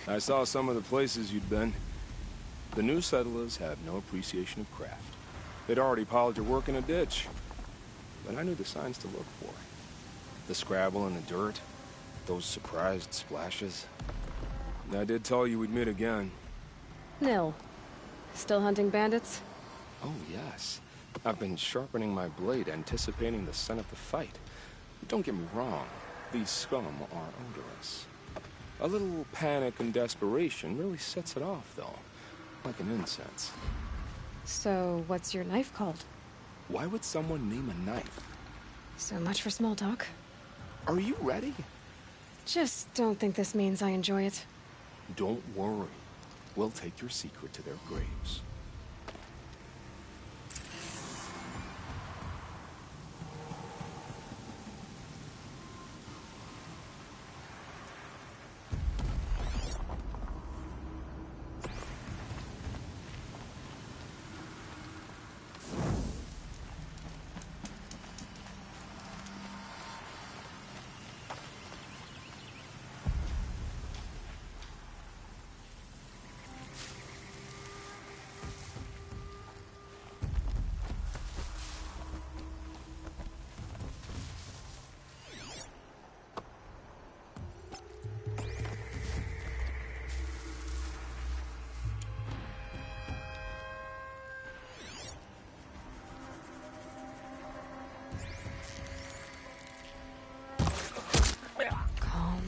I saw some of the places you'd been. The new settlers have no appreciation of craft. They'd already piled your work in a ditch. But I knew the signs to look for. The scrabble in the dirt, those surprised splashes. I did tell you we'd meet again. Nil. Still hunting bandits? Oh, yes. I've been sharpening my blade, anticipating the scent of the fight. Don't get me wrong, these scum are odorous. A little panic and desperation really sets it off, though. Like an incense. So, what's your knife called? Why would someone name a knife? So much for small talk. Are you ready? Just don't think this means I enjoy it. Don't worry. We'll take your secret to their graves. Calm.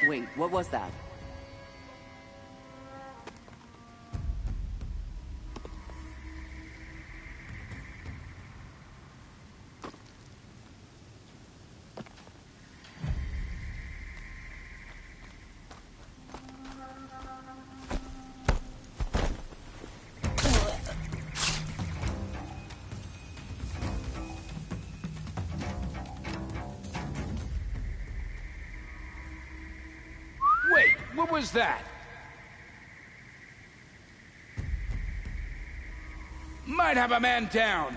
Wait, what was that? What was that? Might have a man down.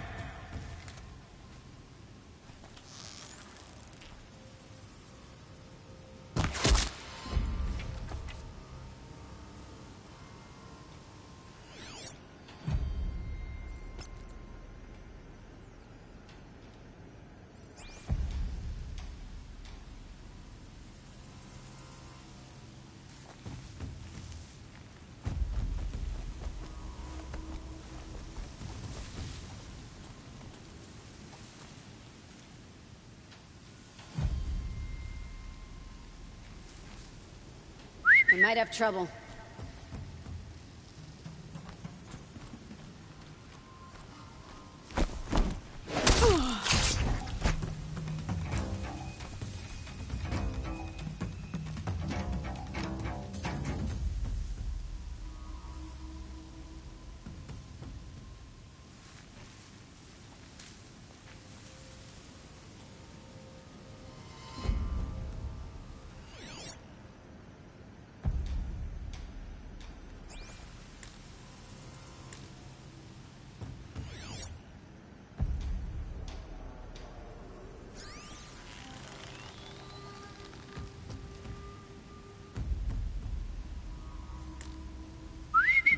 We might have trouble.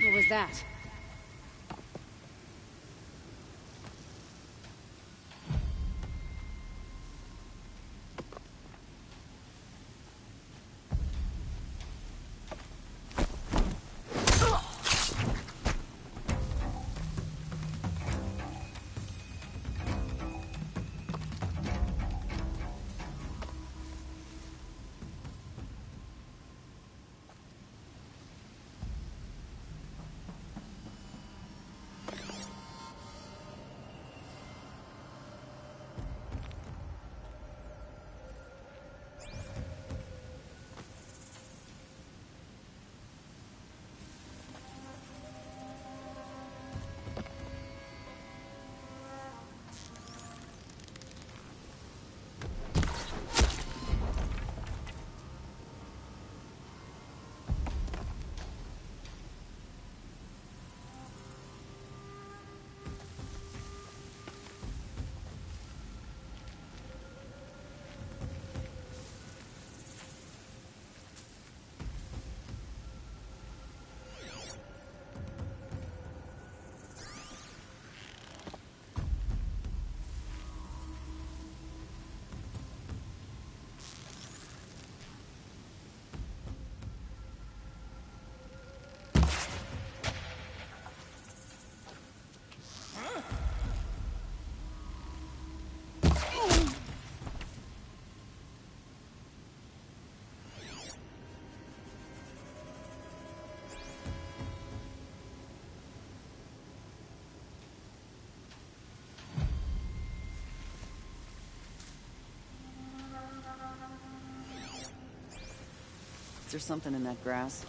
What was that? Is there something in that grass?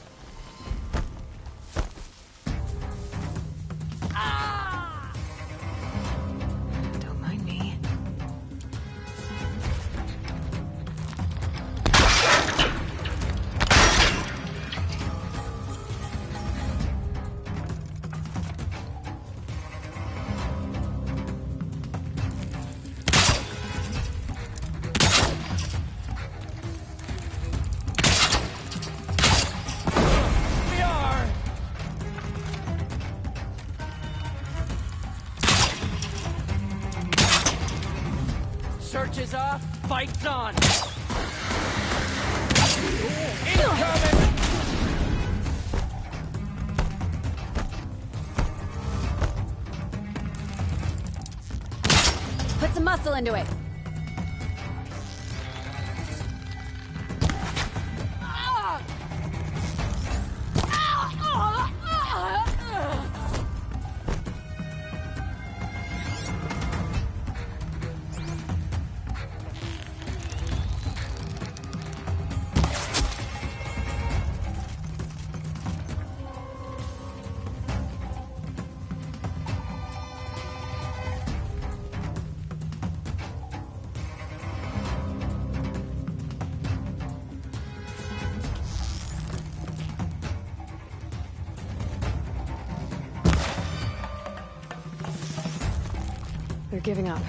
Don't mind me. Search is off, fight's on! Incoming! Put some muscle into it. They're giving up.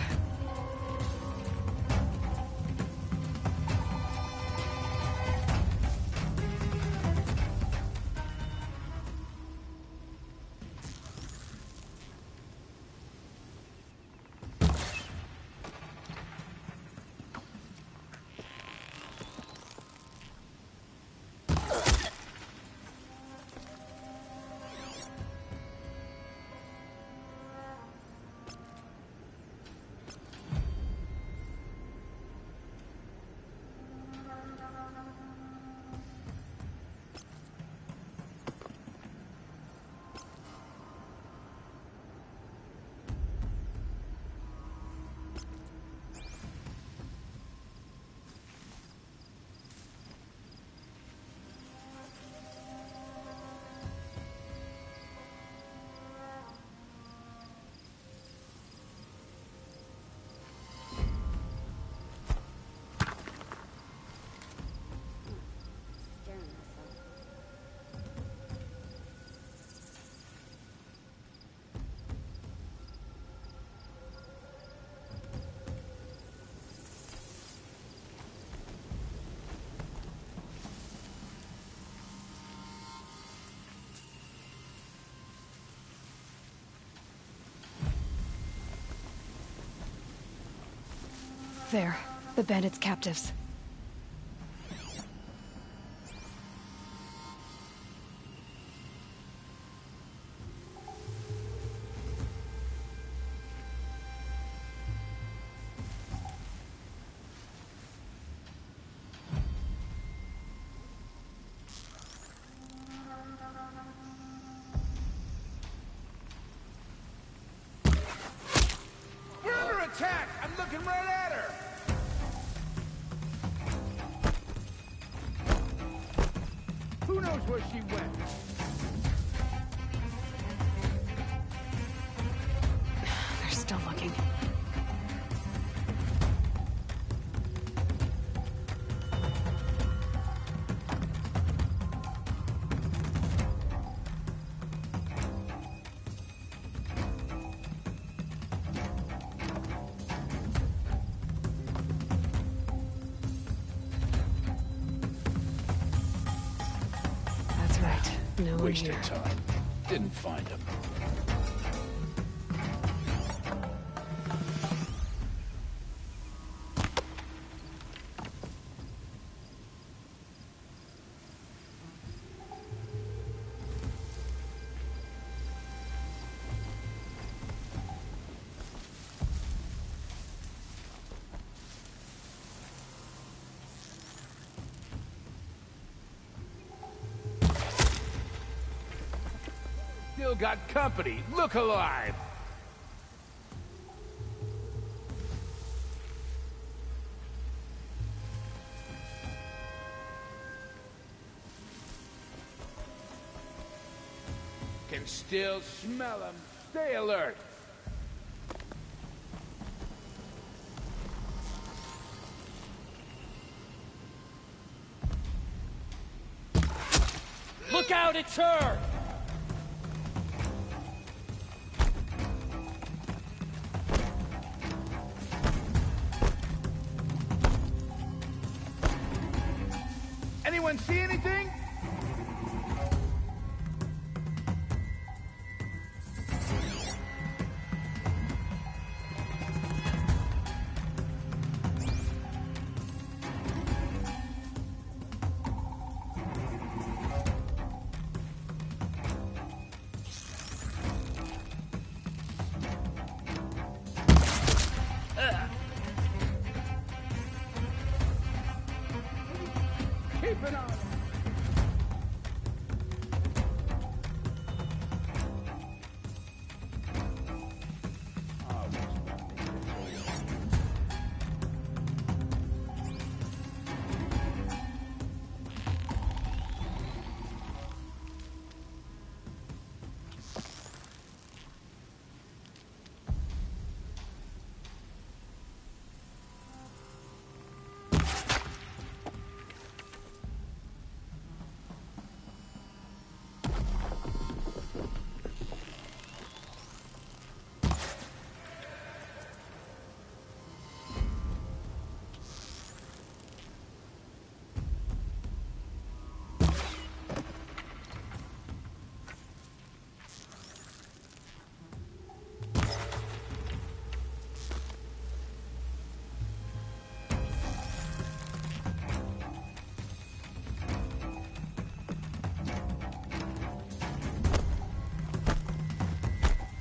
There. The bandits' captives. We're under attack! I'm looking right at her! Who knows where she went? They're still looking. That's right. No one Wasted here. time. Didn't find him. Still got company. Look alive! Can still smell them. Stay alert. Look out, it's her! Anyone see anything? Keep it on.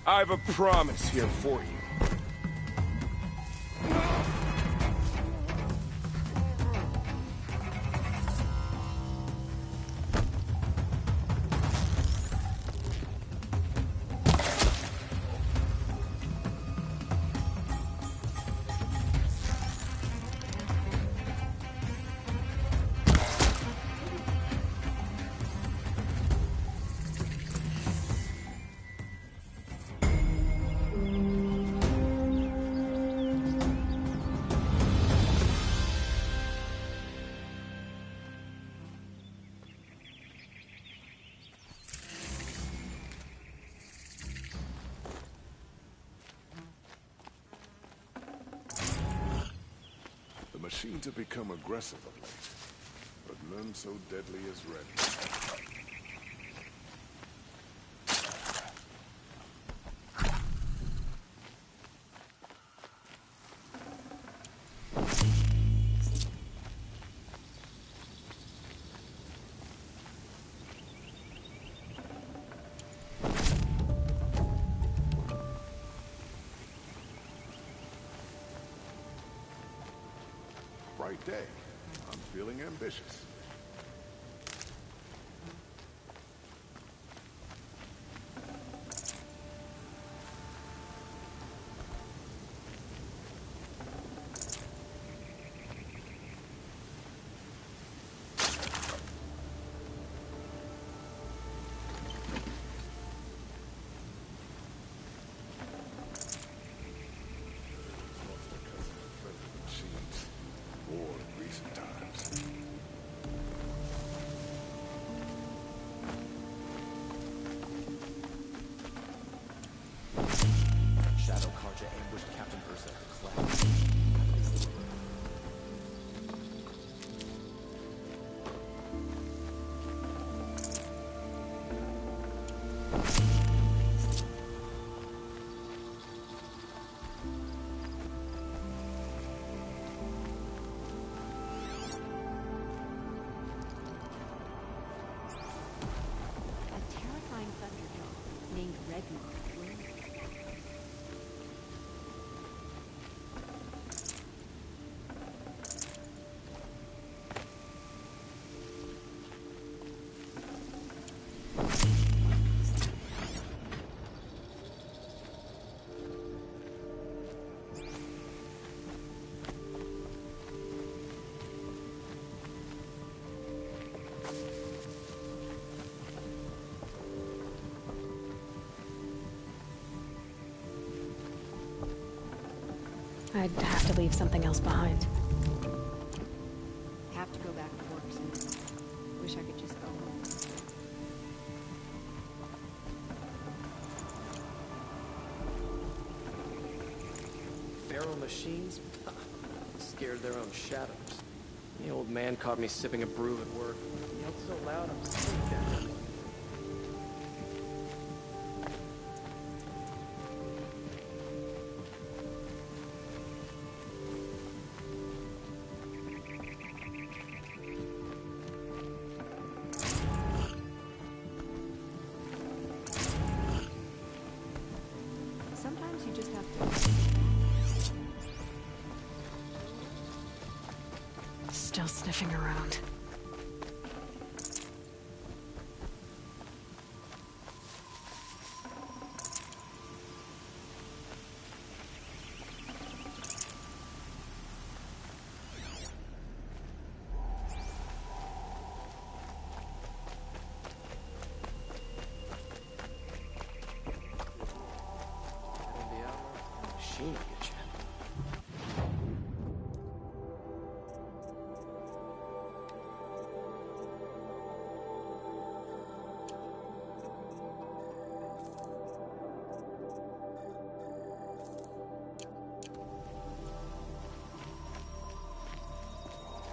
I've a promise here for you. Machines have become aggressive of late, but none so deadly as Red. right day. I'm feeling ambitious. I'd have to leave something else behind. Have to go back to work soon. Wish I could just go home. Feral machines? Scared their own shadows. The old man caught me sipping a brew at work. He yelled so loud I'm sick down. Sometimes you just have to... Still sniffing around. Machine will get you.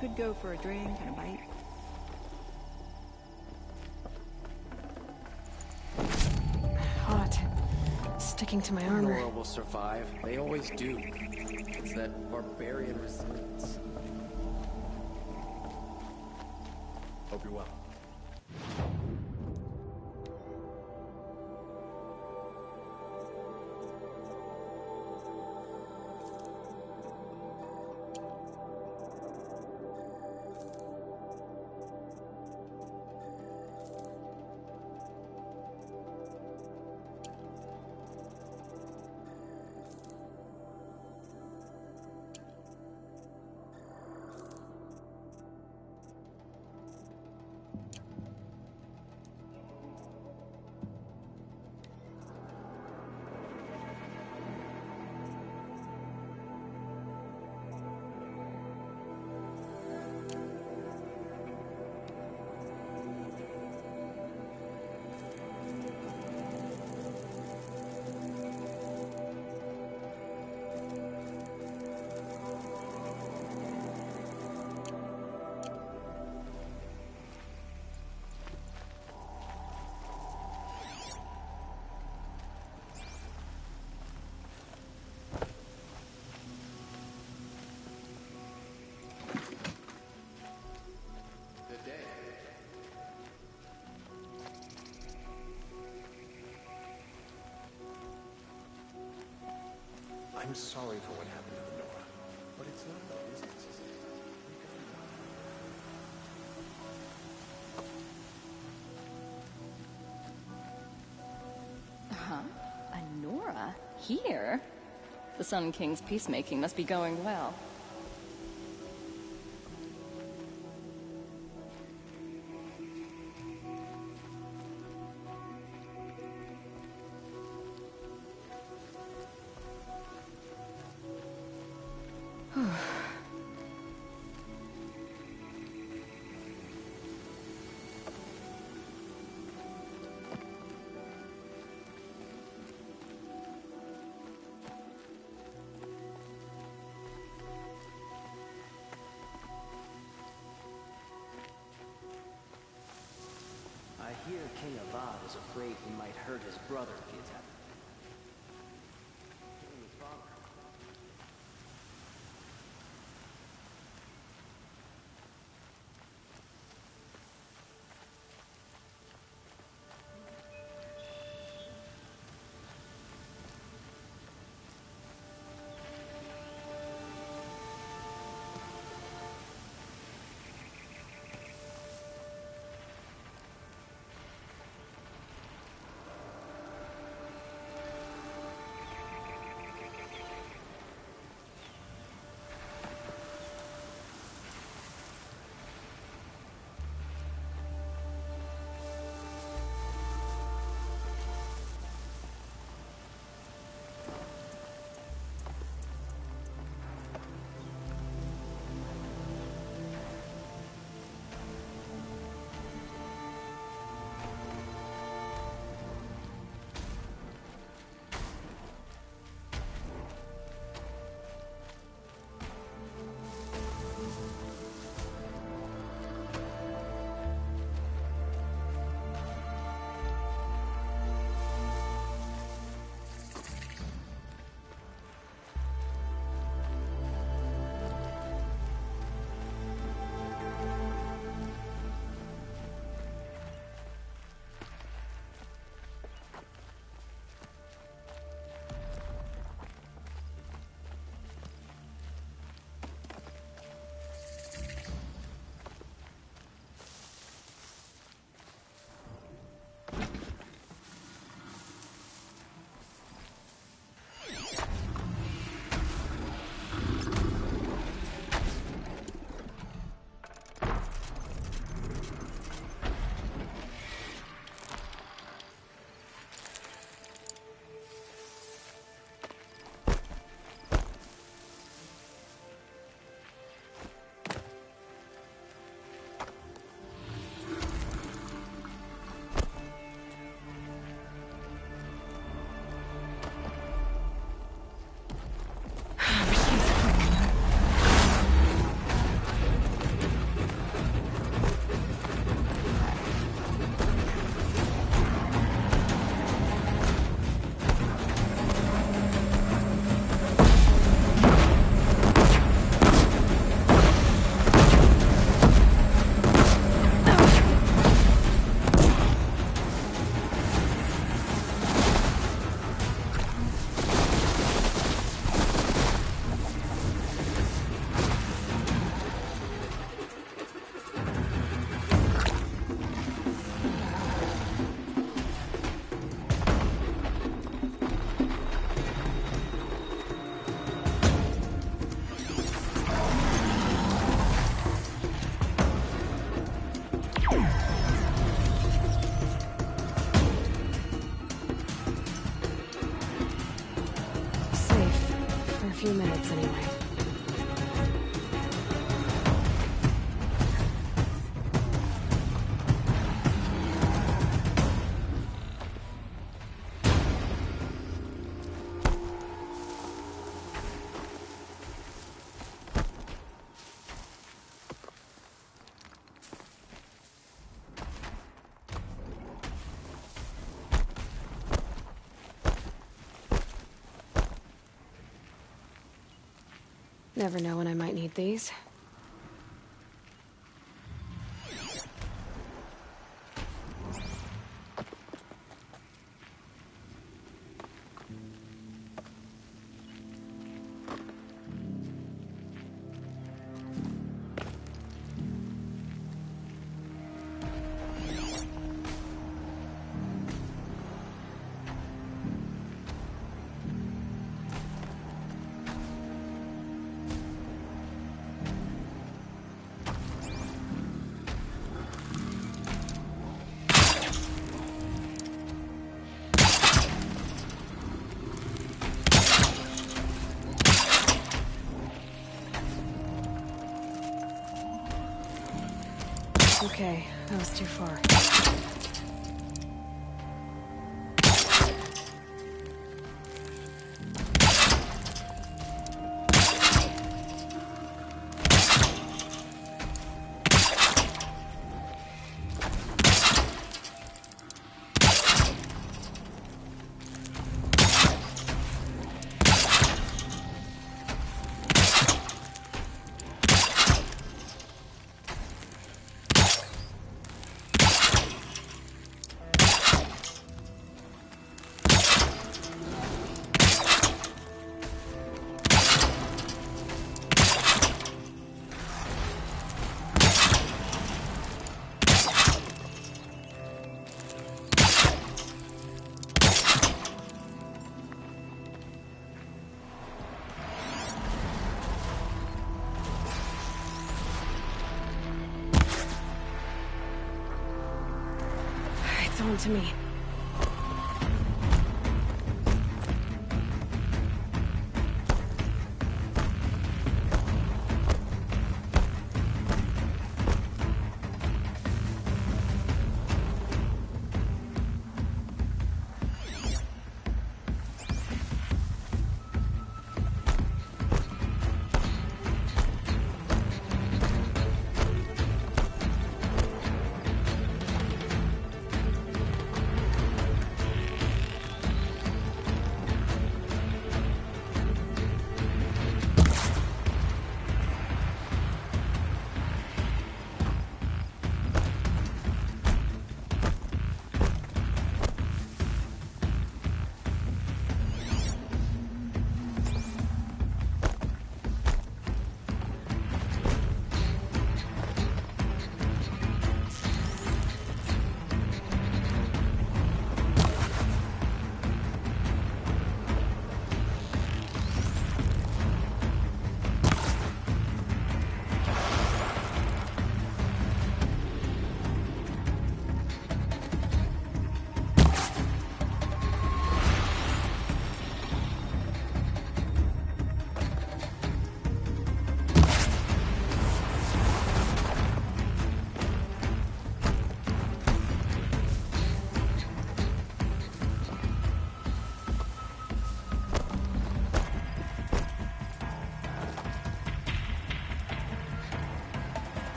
Could go for a drink and a bite. Hot. Sticking to my armor. Nora will survive. They always do. It's that barbarian resilience. Hope you're well. I'm sorry for what happened to the Nora, but it's none of our business, is it? Here? The Sun King's peacemaking must be going well. I hear King Avad is afraid he might hurt his brother if he attacks. few minutes anyway. Never know when I might need these. Okay, that was too far. It's on to me.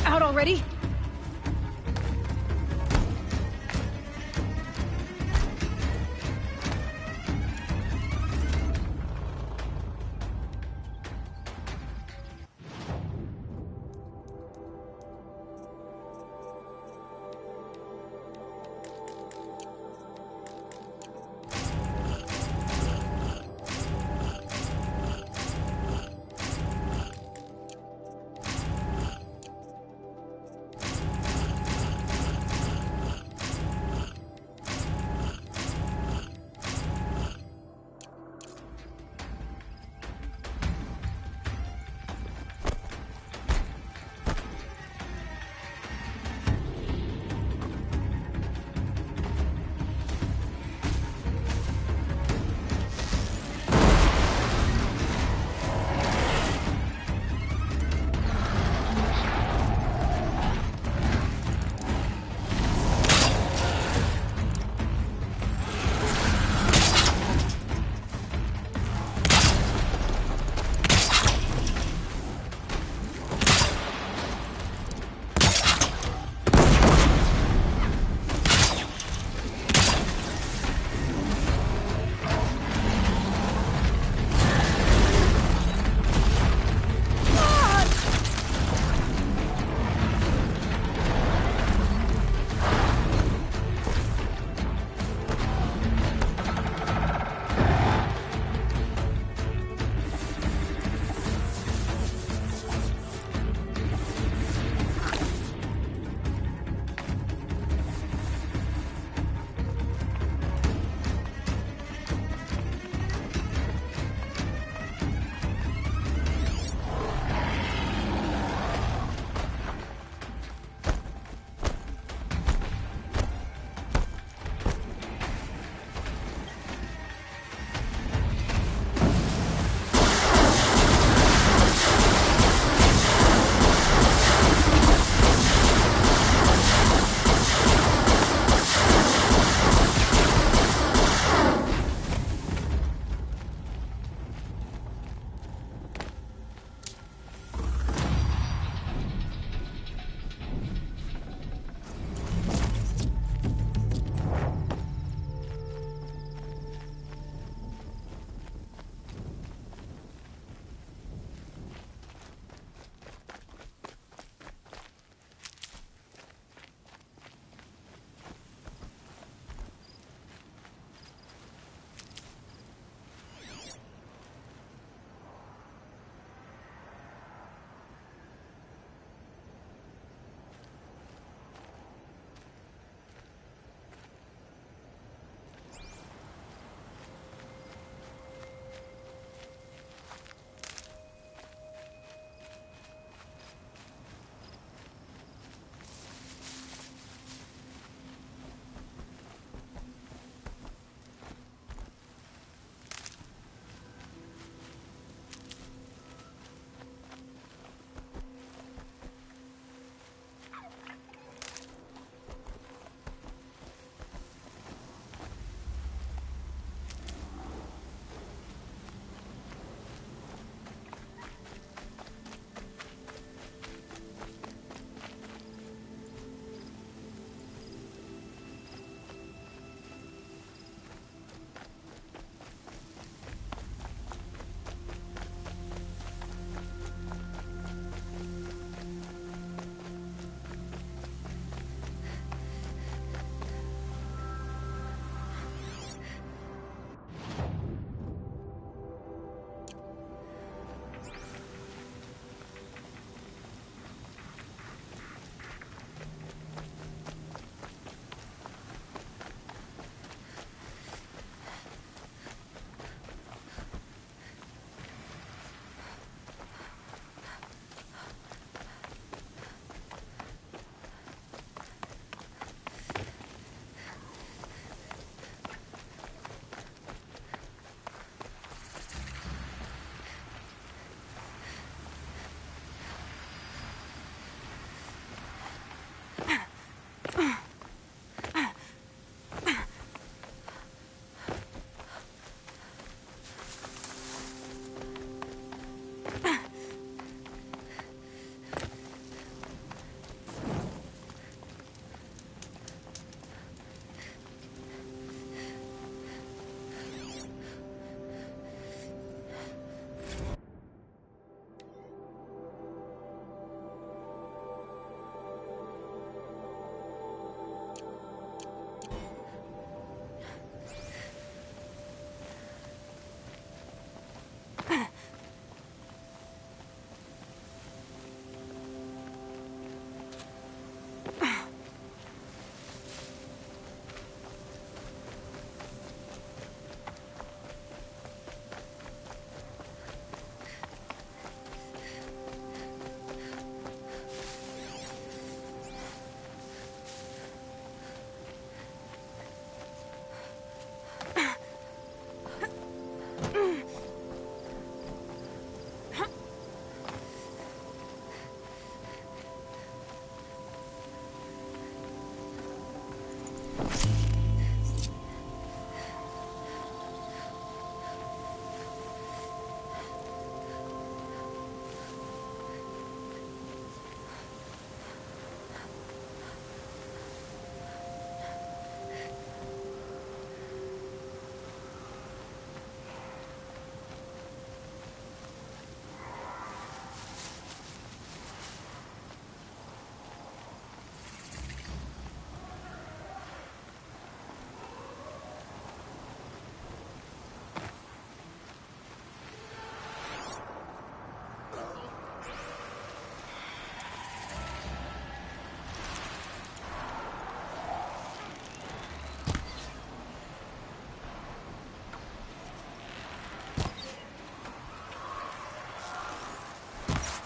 Out already?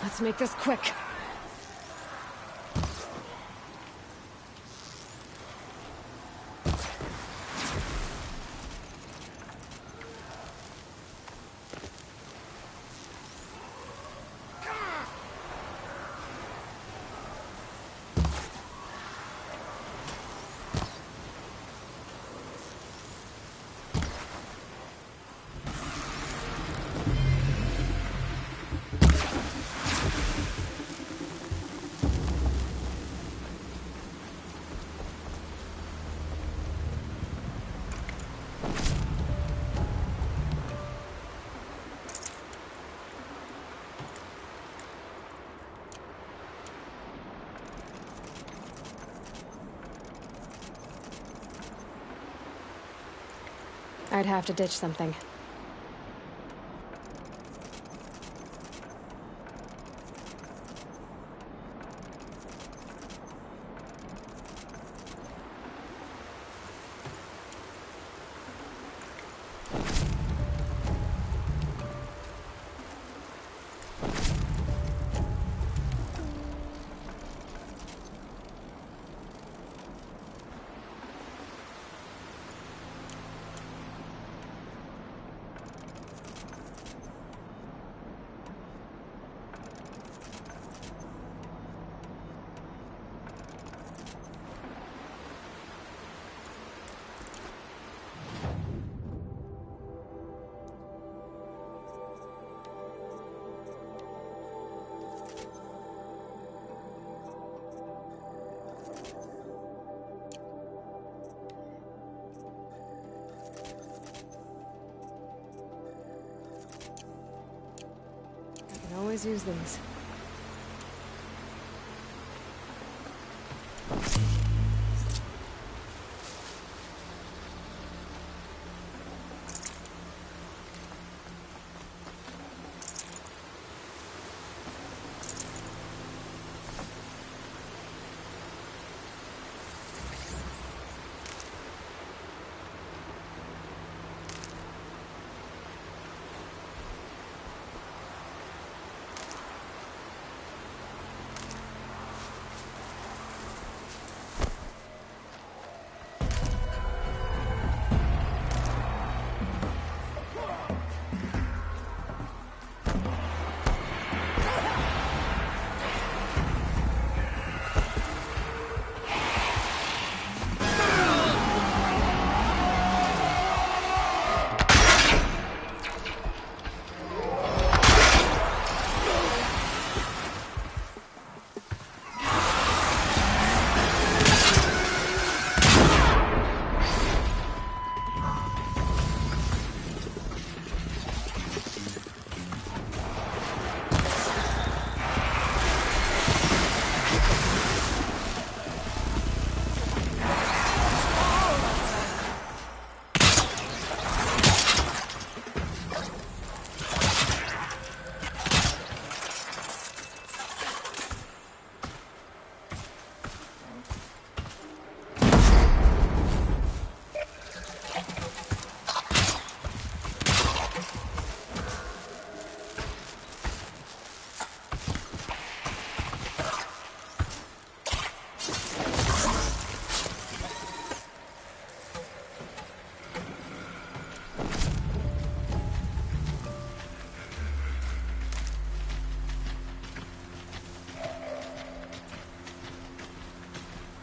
Let's make this quick. I'd have to ditch something. I can always use these.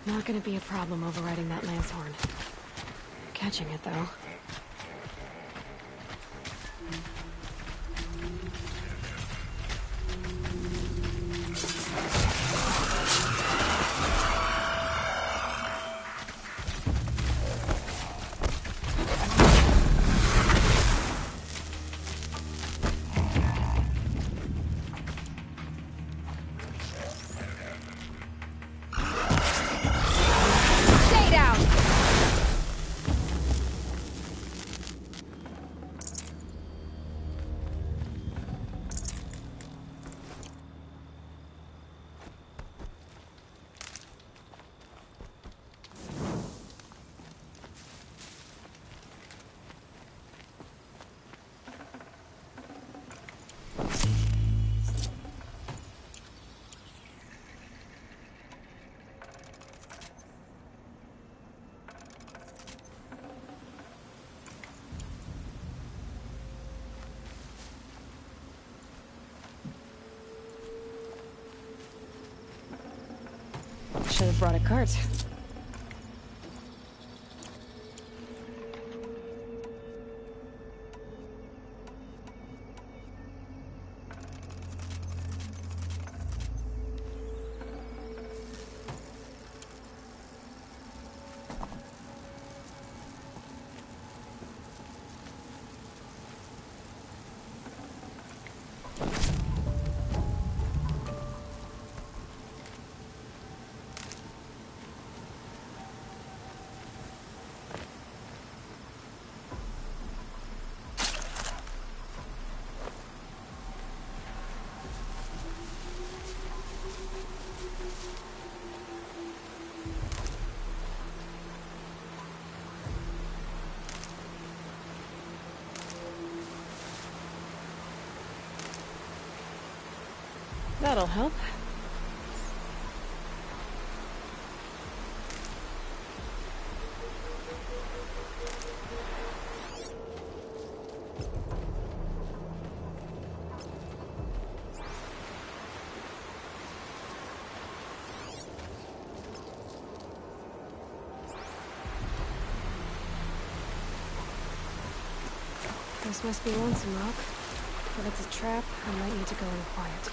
Not gonna be a problem overriding that lance horn. Catching it, though. should have brought a cart. That'll help. This must be Lonesome Rock. If it's a trap, I might need to go in quiet.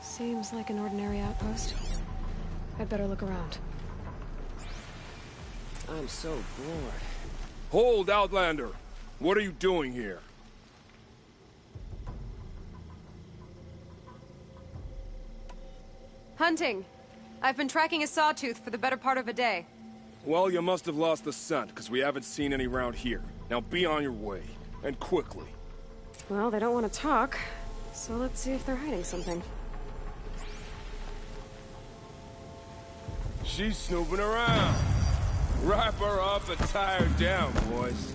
Seems like an ordinary outpost. I'd better look around. I'm so bored. Hold, Outlander! What are you doing here? Hunting. I've been tracking a sawtooth for the better part of a day. Well, you must have lost the scent, because we haven't seen any around here. Now be on your way, and quickly. Well, they don't want to talk, so let's see if they're hiding something. She's snooping around. Wrap her up and tie her down, boys.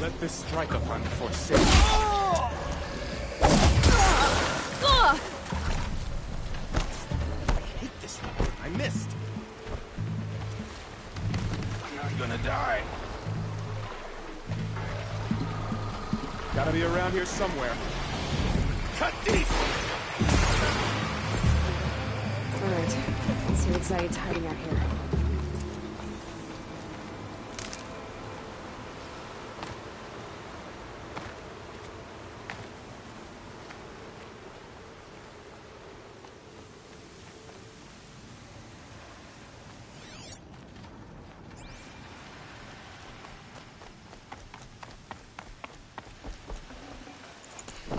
Let this strike upon forsake. I hate this one. I missed. I'm not gonna die. Gotta be around here somewhere. Cut deep! Alright, let's see what Zaid's hiding out here.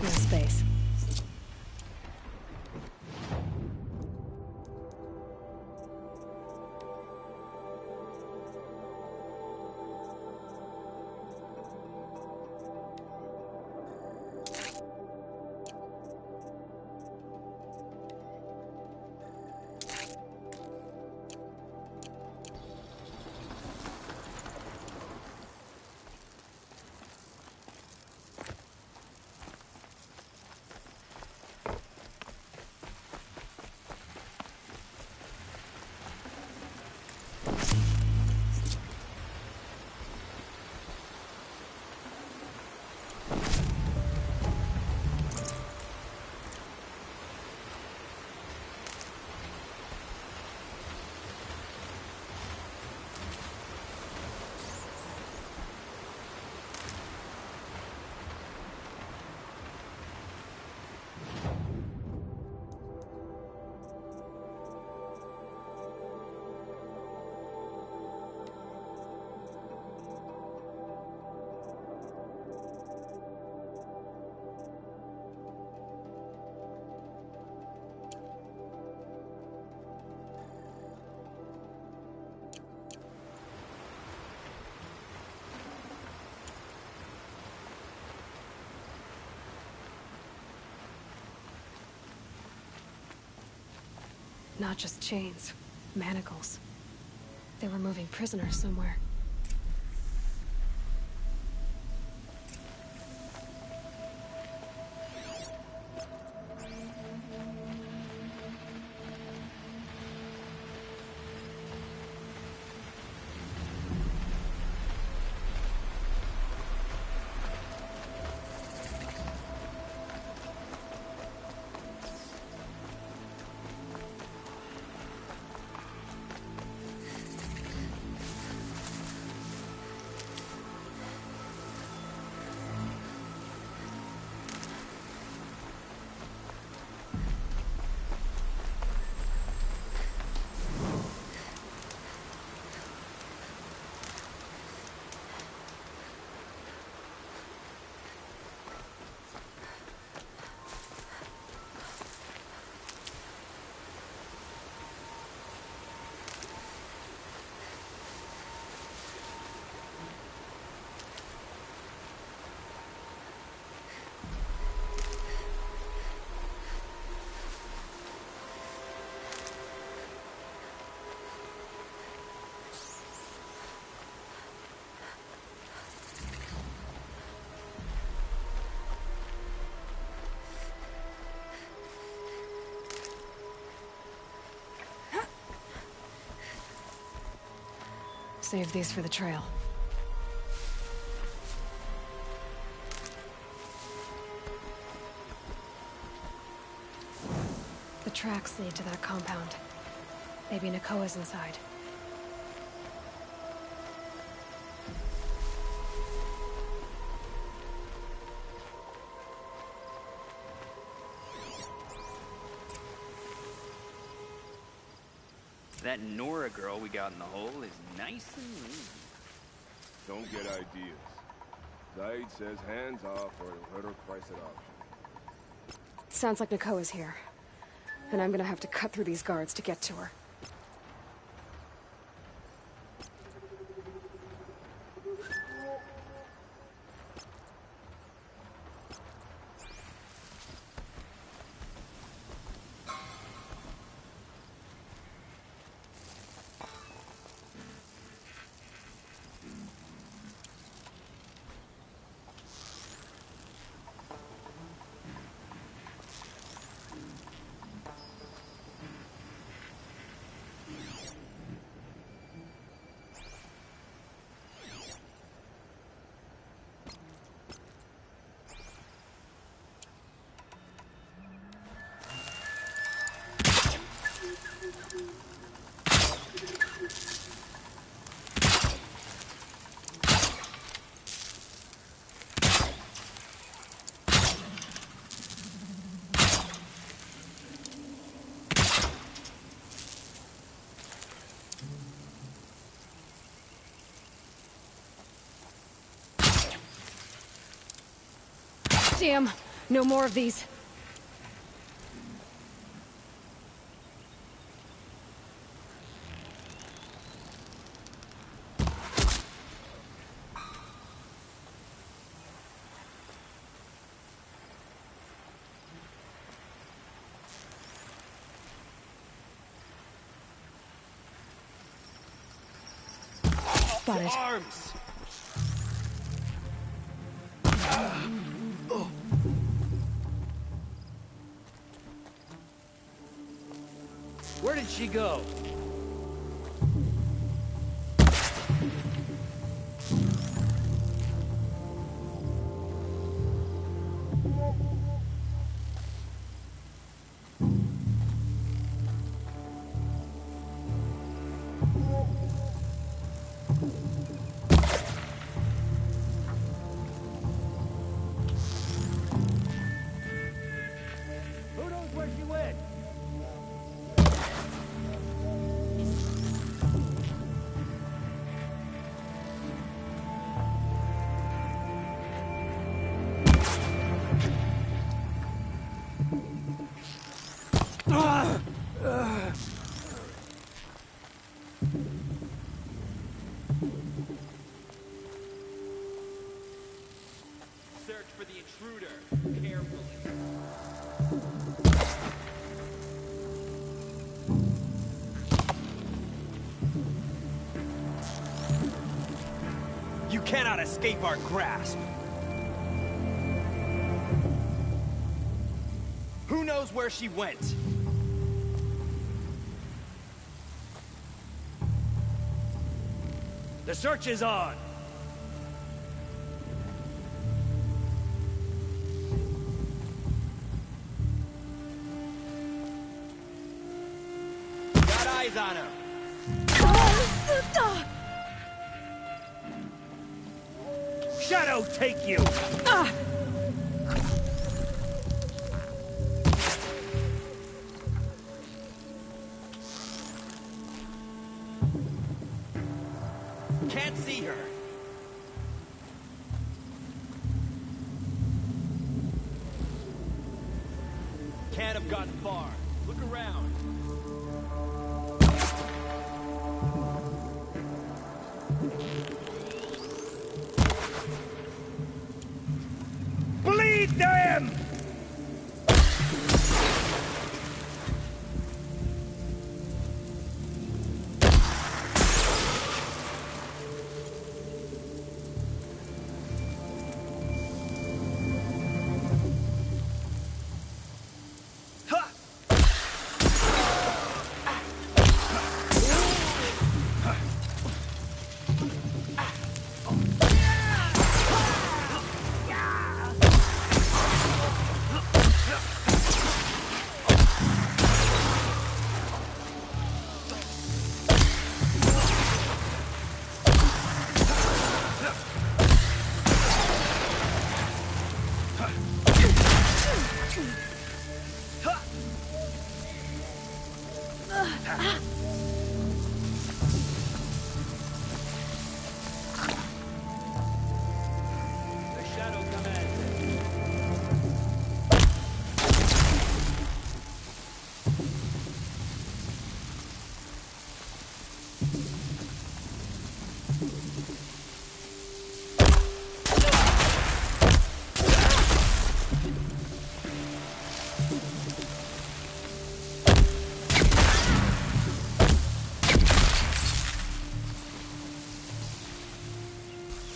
No space. Not just chains, manacles. They were moving prisoners somewhere. Save these for the trail. The tracks lead to that compound. Maybe Nakoa's inside. That Nora girl we got in the hole is nice and lean. Don't get ideas. Zaid says hands off or he'll hurt her price at auction. Sounds like Nakoa's here. And I'm gonna have to cut through these guards to get to her. Damn! No more of these. Spotted. Arms! Where did she go? Who knows where she went? Search for the intruder carefully. cannot escape our grasp. Who knows where she went? The search is on. Got eyes on him. Shadow take you! Can't see her. Can't have gotten far. Look around. Bleed them!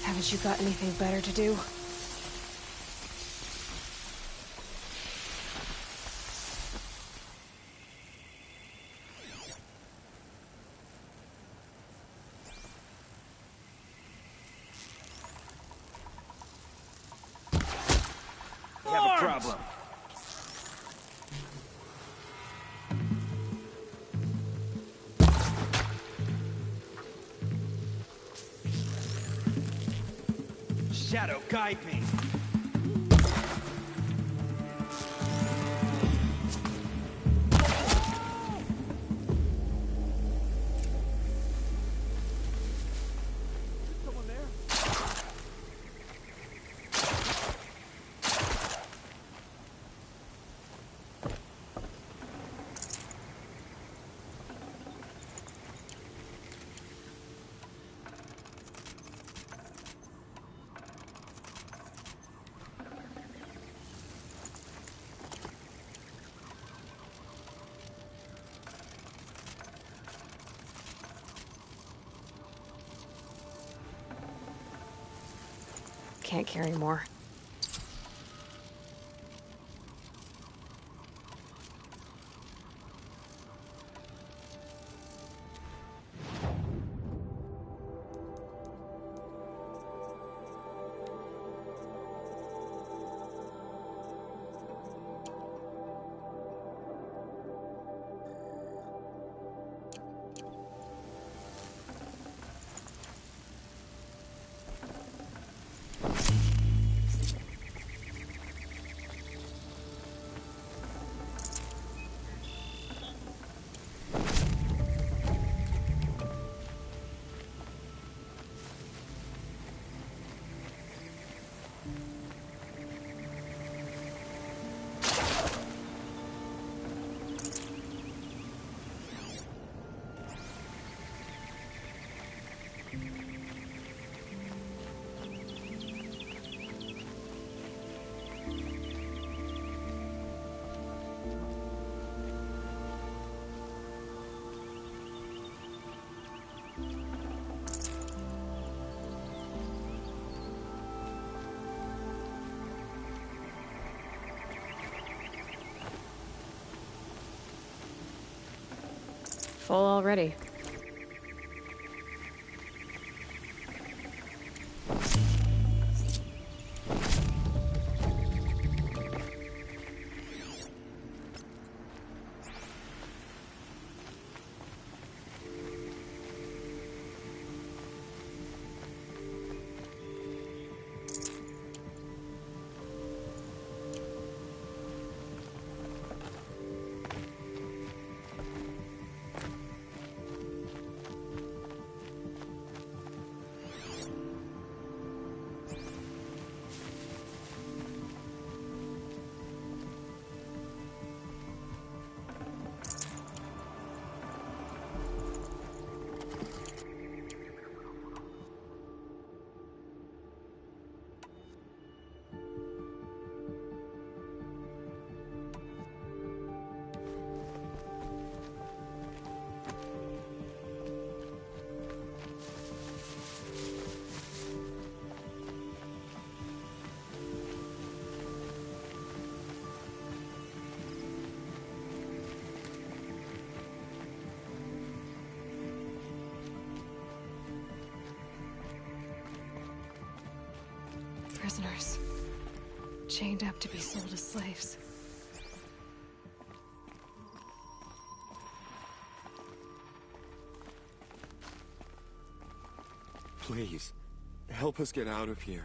Haven't you got anything better to do? We have a problem. Shadow, guide me. Someone there? Can't carry more. Full already. Prisoners. Chained up to be sold as slaves. Please, help us get out of here.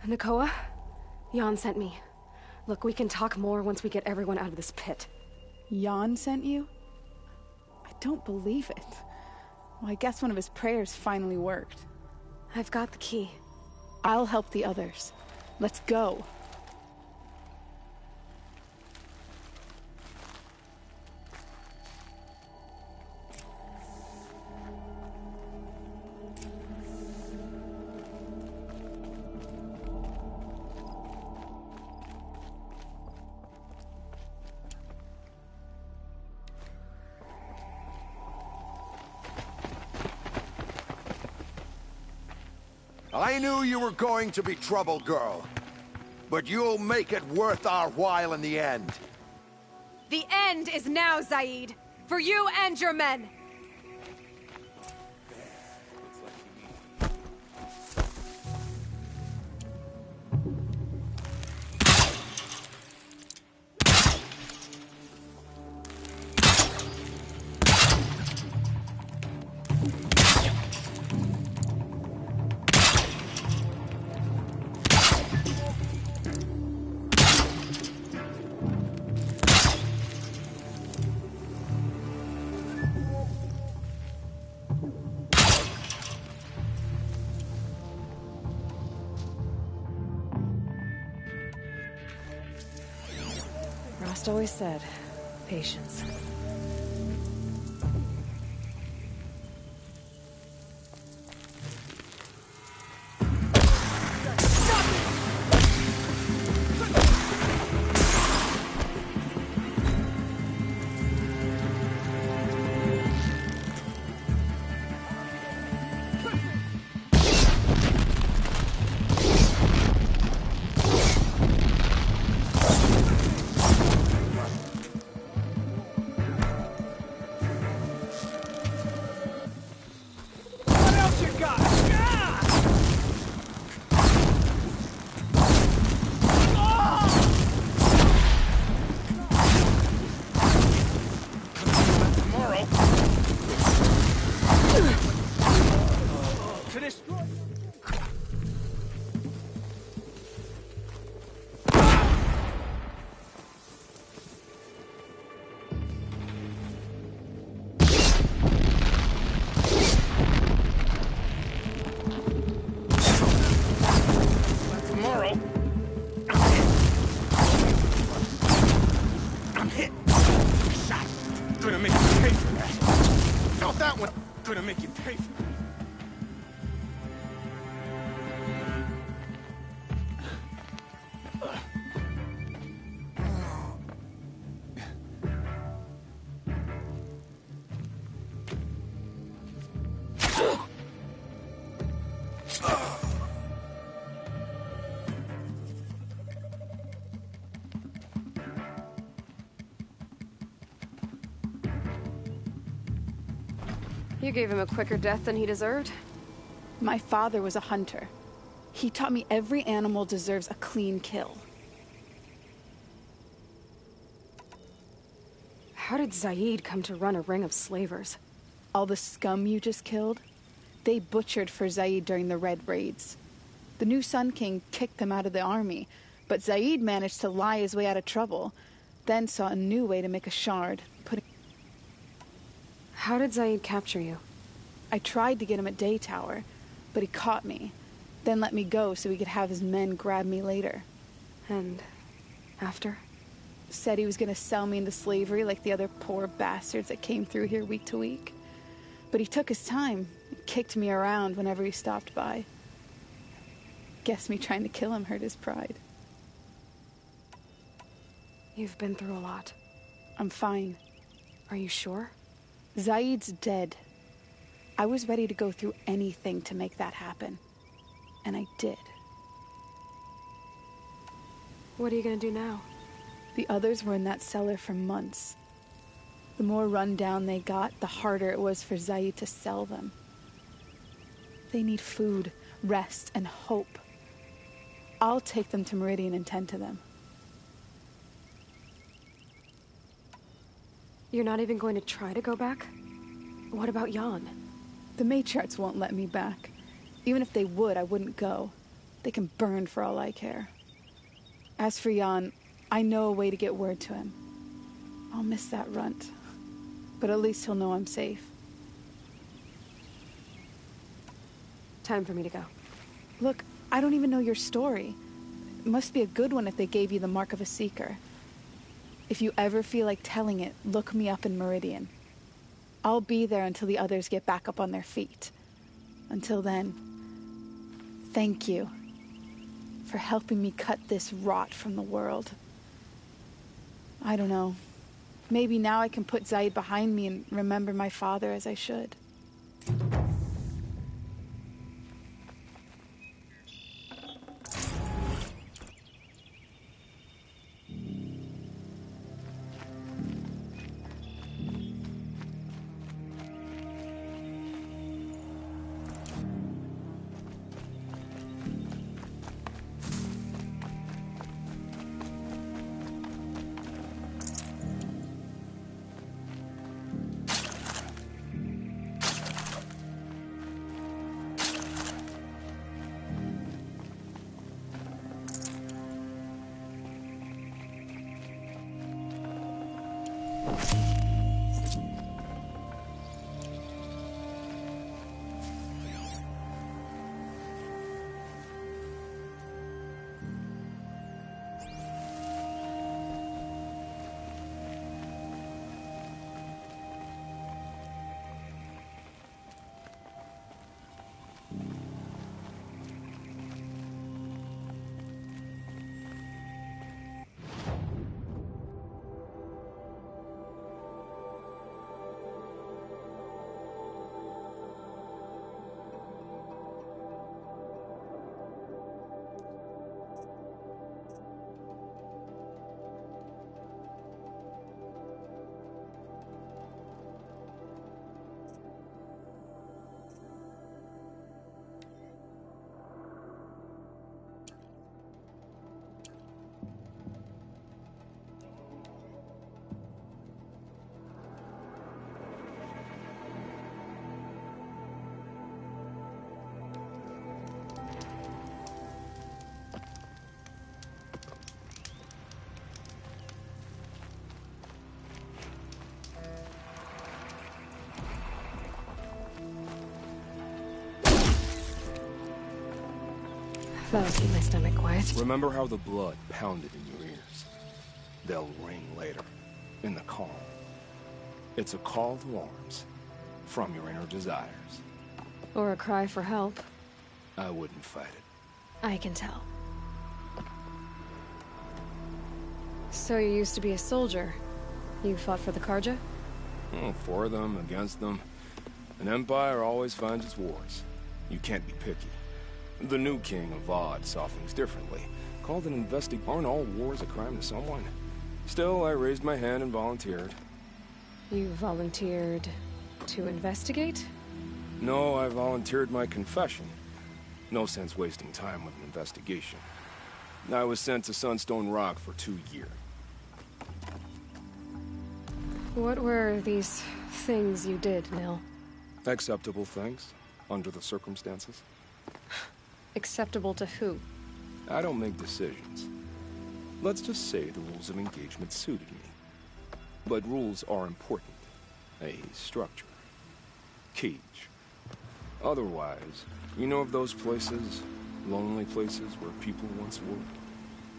Nakoa? Jan sent me. Look, we can talk more once we get everyone out of this pit. Jan sent you? I don't believe it. Well, I guess one of his prayers finally worked. I've got the key. I'll help the others. Let's go. I knew you were going to be trouble, girl. But you'll make it worth our while in the end. The end is now, Zaid. For you and your men. Rost always said, patience. You gave him a quicker death than he deserved. My father was a hunter. He taught me every animal deserves a clean kill. How did Zaid come to run a ring of slavers? All the scum you just killed? They butchered for Zaid during the Red Raids. The new Sun King kicked them out of the army, but Zaid managed to lie his way out of trouble, then saw a new way to make a shard, How did Zaid capture you? I tried to get him at Day Tower, but he caught me, then let me go so he could have his men grab me later. And after? Said he was gonna sell me into slavery like the other poor bastards that came through here week to week. But he took his time and kicked me around whenever he stopped by. Guess me trying to kill him hurt his pride. You've been through a lot. I'm fine. Are you sure? Zaid's dead. I was ready to go through anything to make that happen. And I did. What are you gonna do now? The others were in that cellar for months. The more run down they got, the harder it was for Zaid to sell them. They need food, rest, and hope. I'll take them to Meridian and tend to them. You're not even going to try to go back? What about Jan? The matriarchs won't let me back. Even if they would, I wouldn't go. They can burn for all I care. As for Jan, I know a way to get word to him. I'll miss that runt. But at least he'll know I'm safe. Time for me to go. Look, I don't even know your story. It must be a good one if they gave you the mark of a seeker. If you ever feel like telling it, look me up in Meridian. I'll be there until the others get back up on their feet. Until then, thank you for helping me cut this rot from the world. I don't know. Maybe now I can put Zaid behind me and remember my father as I should. That'll keep my stomach quiet. Remember how the blood pounded in your ears? They'll ring later, in the calm. It's a call to arms, from your inner desires. Or a cry for help. I wouldn't fight it. I can tell. So you used to be a soldier. You fought for the Karja? Oh, for them, against them. An empire always finds its wars. You can't be picky. The new king of Vod saw things differently. Called an investigation. Aren't all wars a crime to someone? Still, I raised my hand and volunteered. You volunteered to investigate? No, I volunteered my confession. No sense wasting time with an investigation. I was sent to Sunstone Rock for 2 years. What were these things you did, Nil? Acceptable things, under the circumstances. Acceptable to who? I don't make decisions. Let's just say the rules of engagement suited me. But rules are important. A structure. Cage. Otherwise, you know of those places, lonely places where people once were?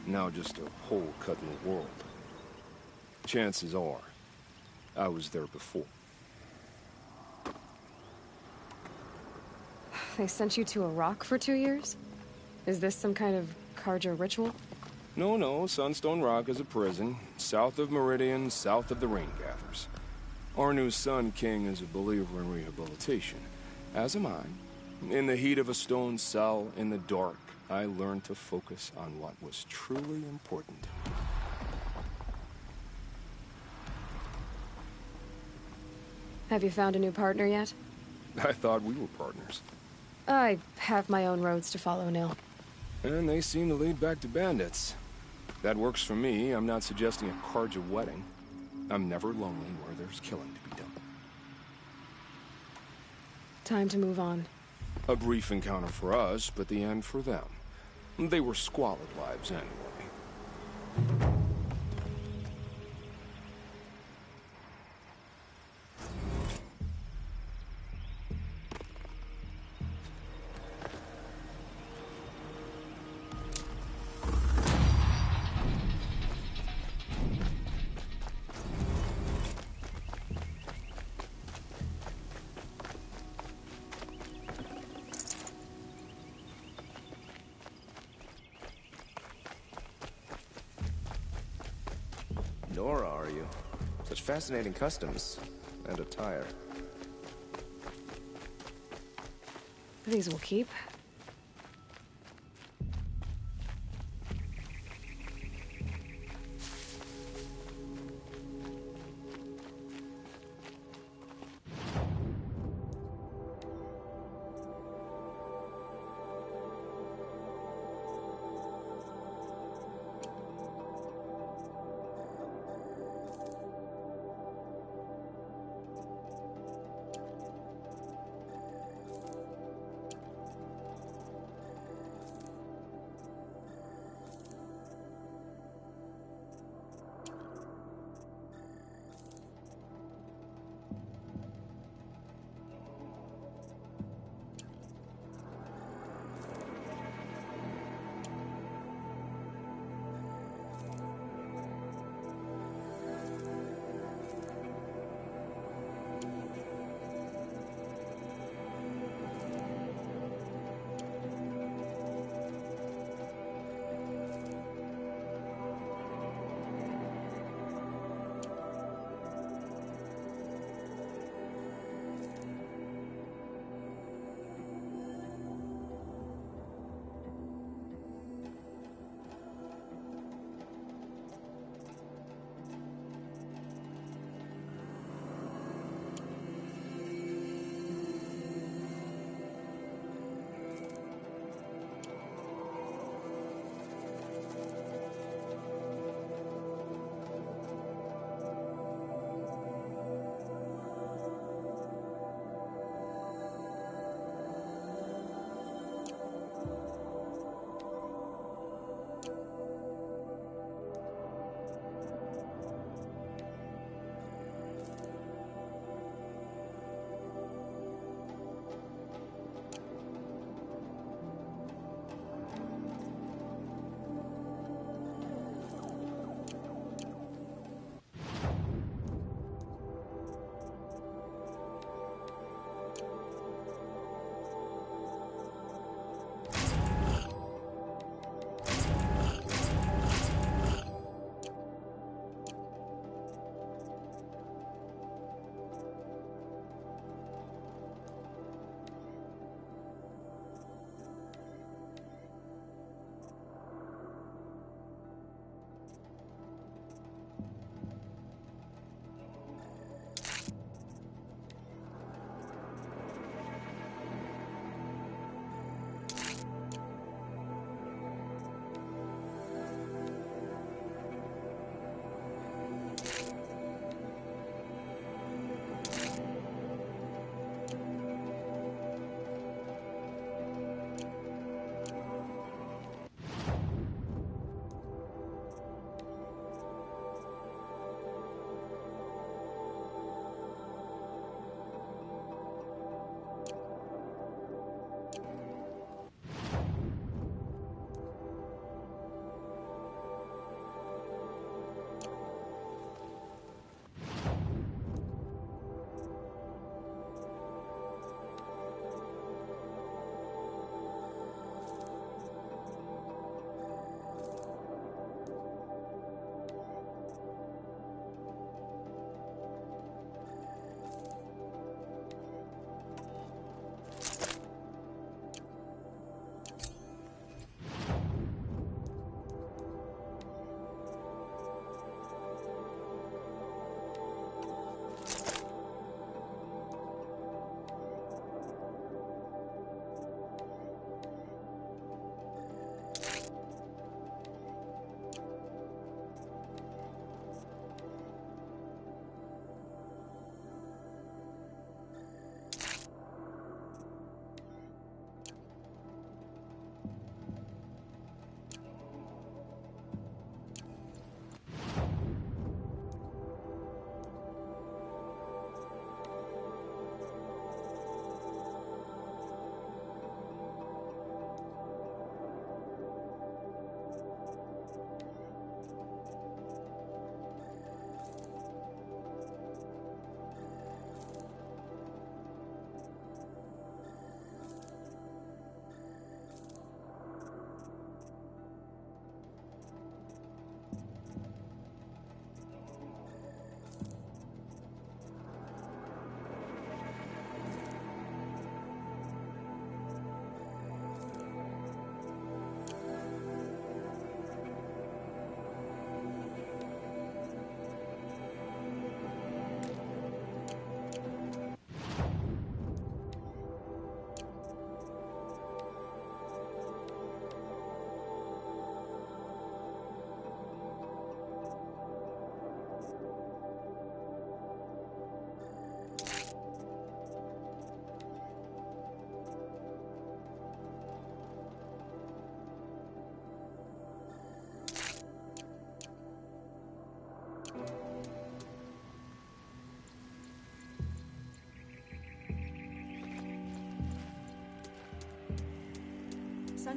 Now just a hole cut in the world. Chances are, I was there before. They sent you to a rock for 2 years? Is this some kind of Carja ritual? No, Sunstone Rock is a prison, south of Meridian, south of the Rain Gathers. Our new Sun King is a believer in rehabilitation, as am I. In the heat of a stone cell, in the dark, I learned to focus on what was truly important. Have you found a new partner yet? I thought we were partners. I have my own roads to follow, Nil. And they seem to lead back to bandits. That works for me. I'm not suggesting a Carja wedding. I'm never lonely where there's killing to be done. Time to move on. A brief encounter for us, but the end for them. They were squalid lives anyway. Nora, are you? Such fascinating customs and attire. These will keep.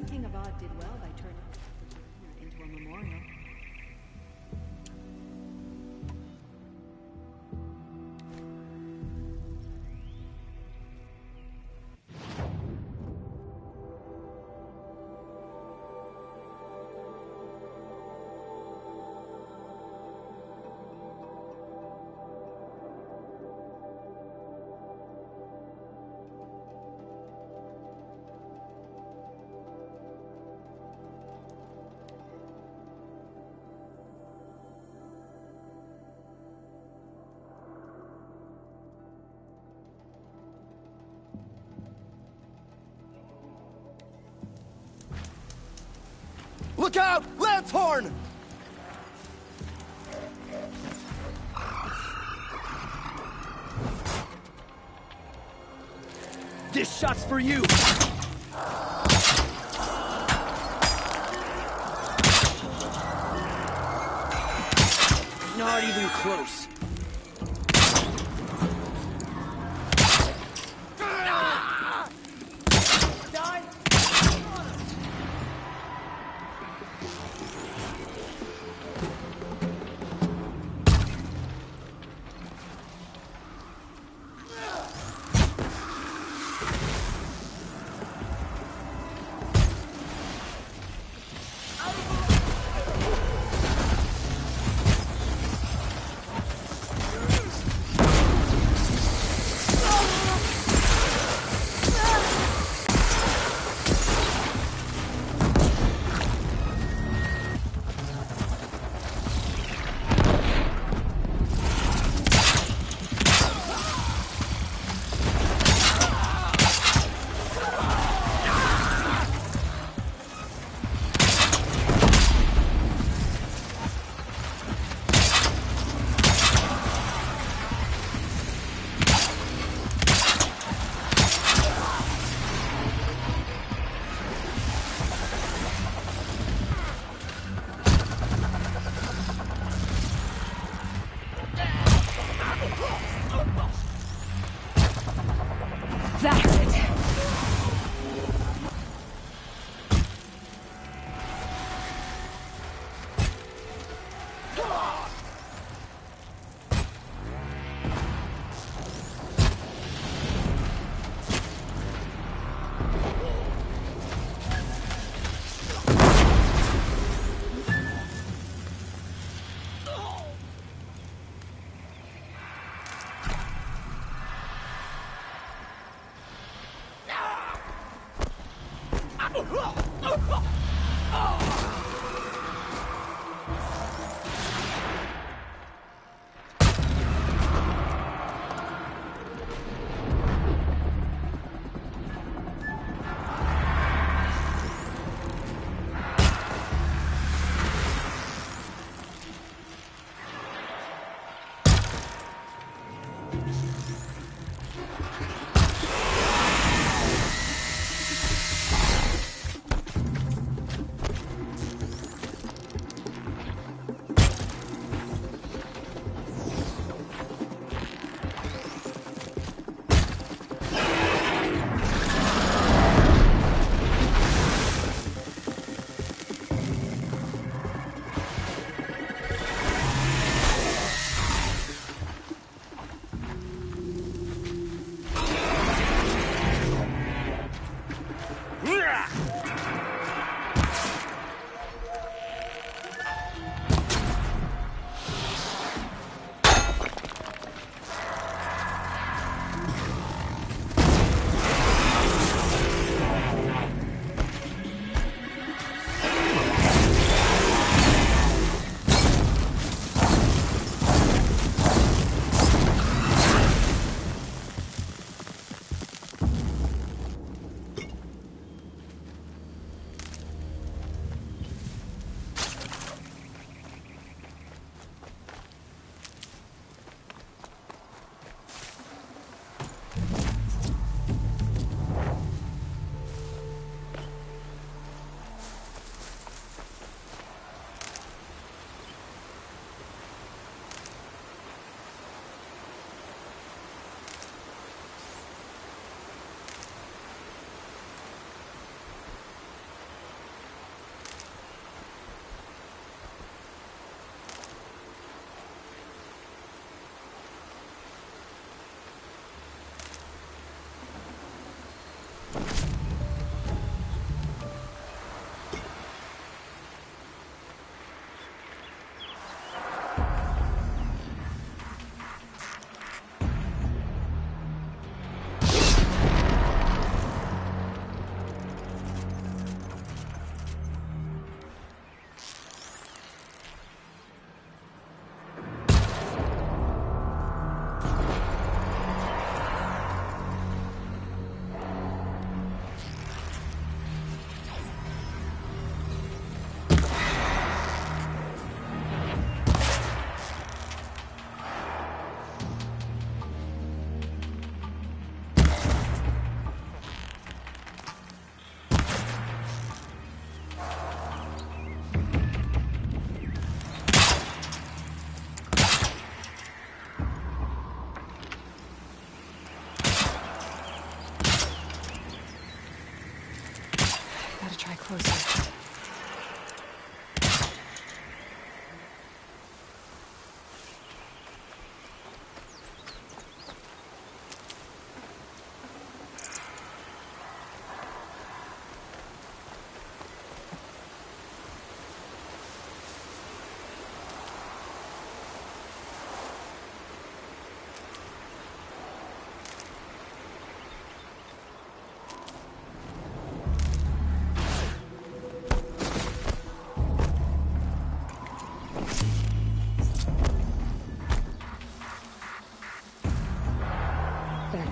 Sun King of Odd did well by turning it into a memorial. Look out! Lance-horn! This shot's for you! Not even close.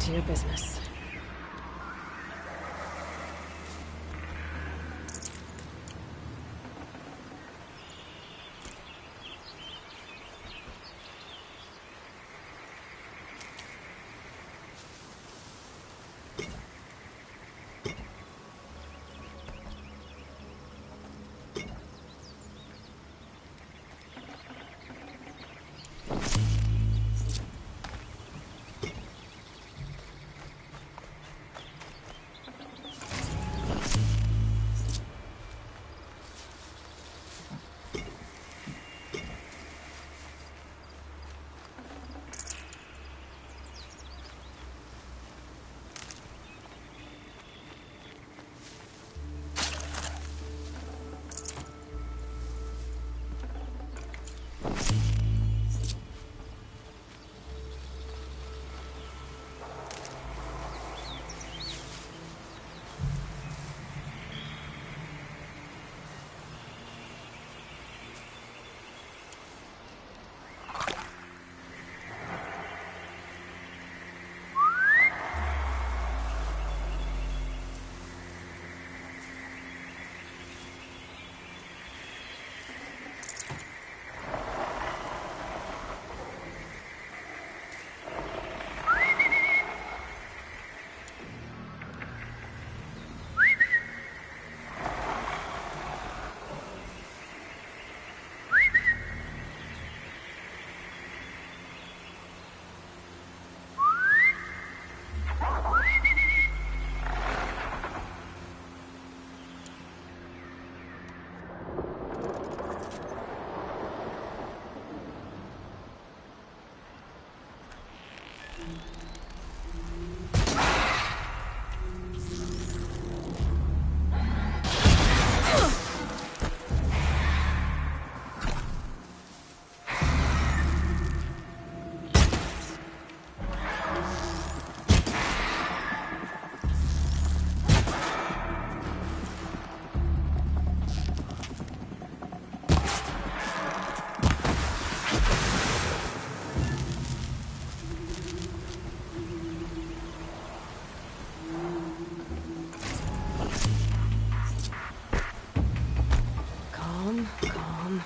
to your business. Calm.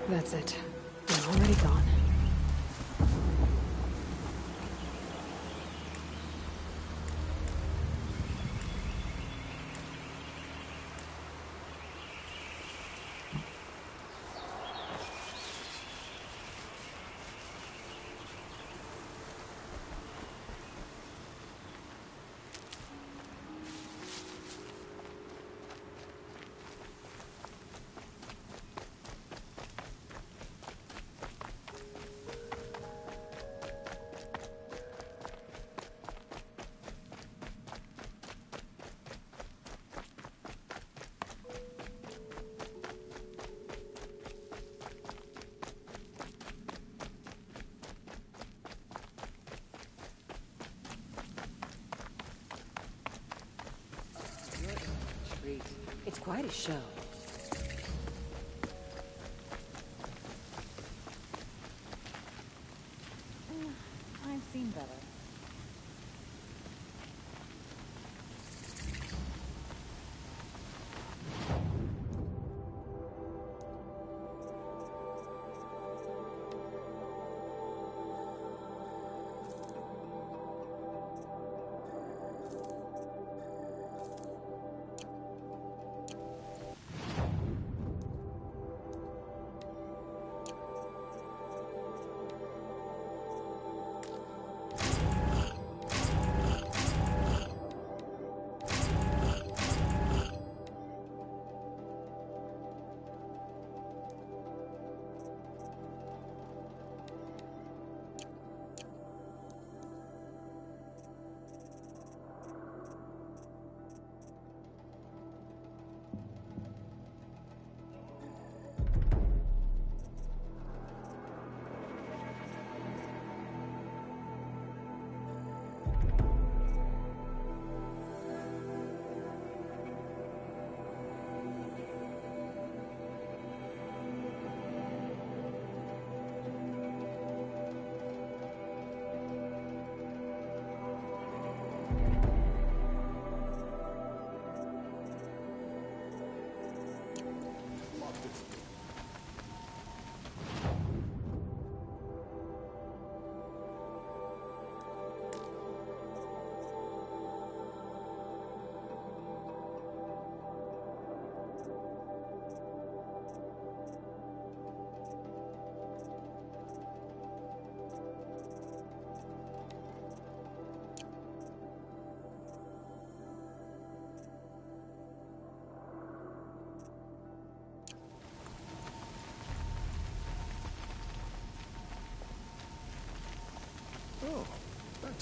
That's it. They're already gone. It's quite a show. I've seen better.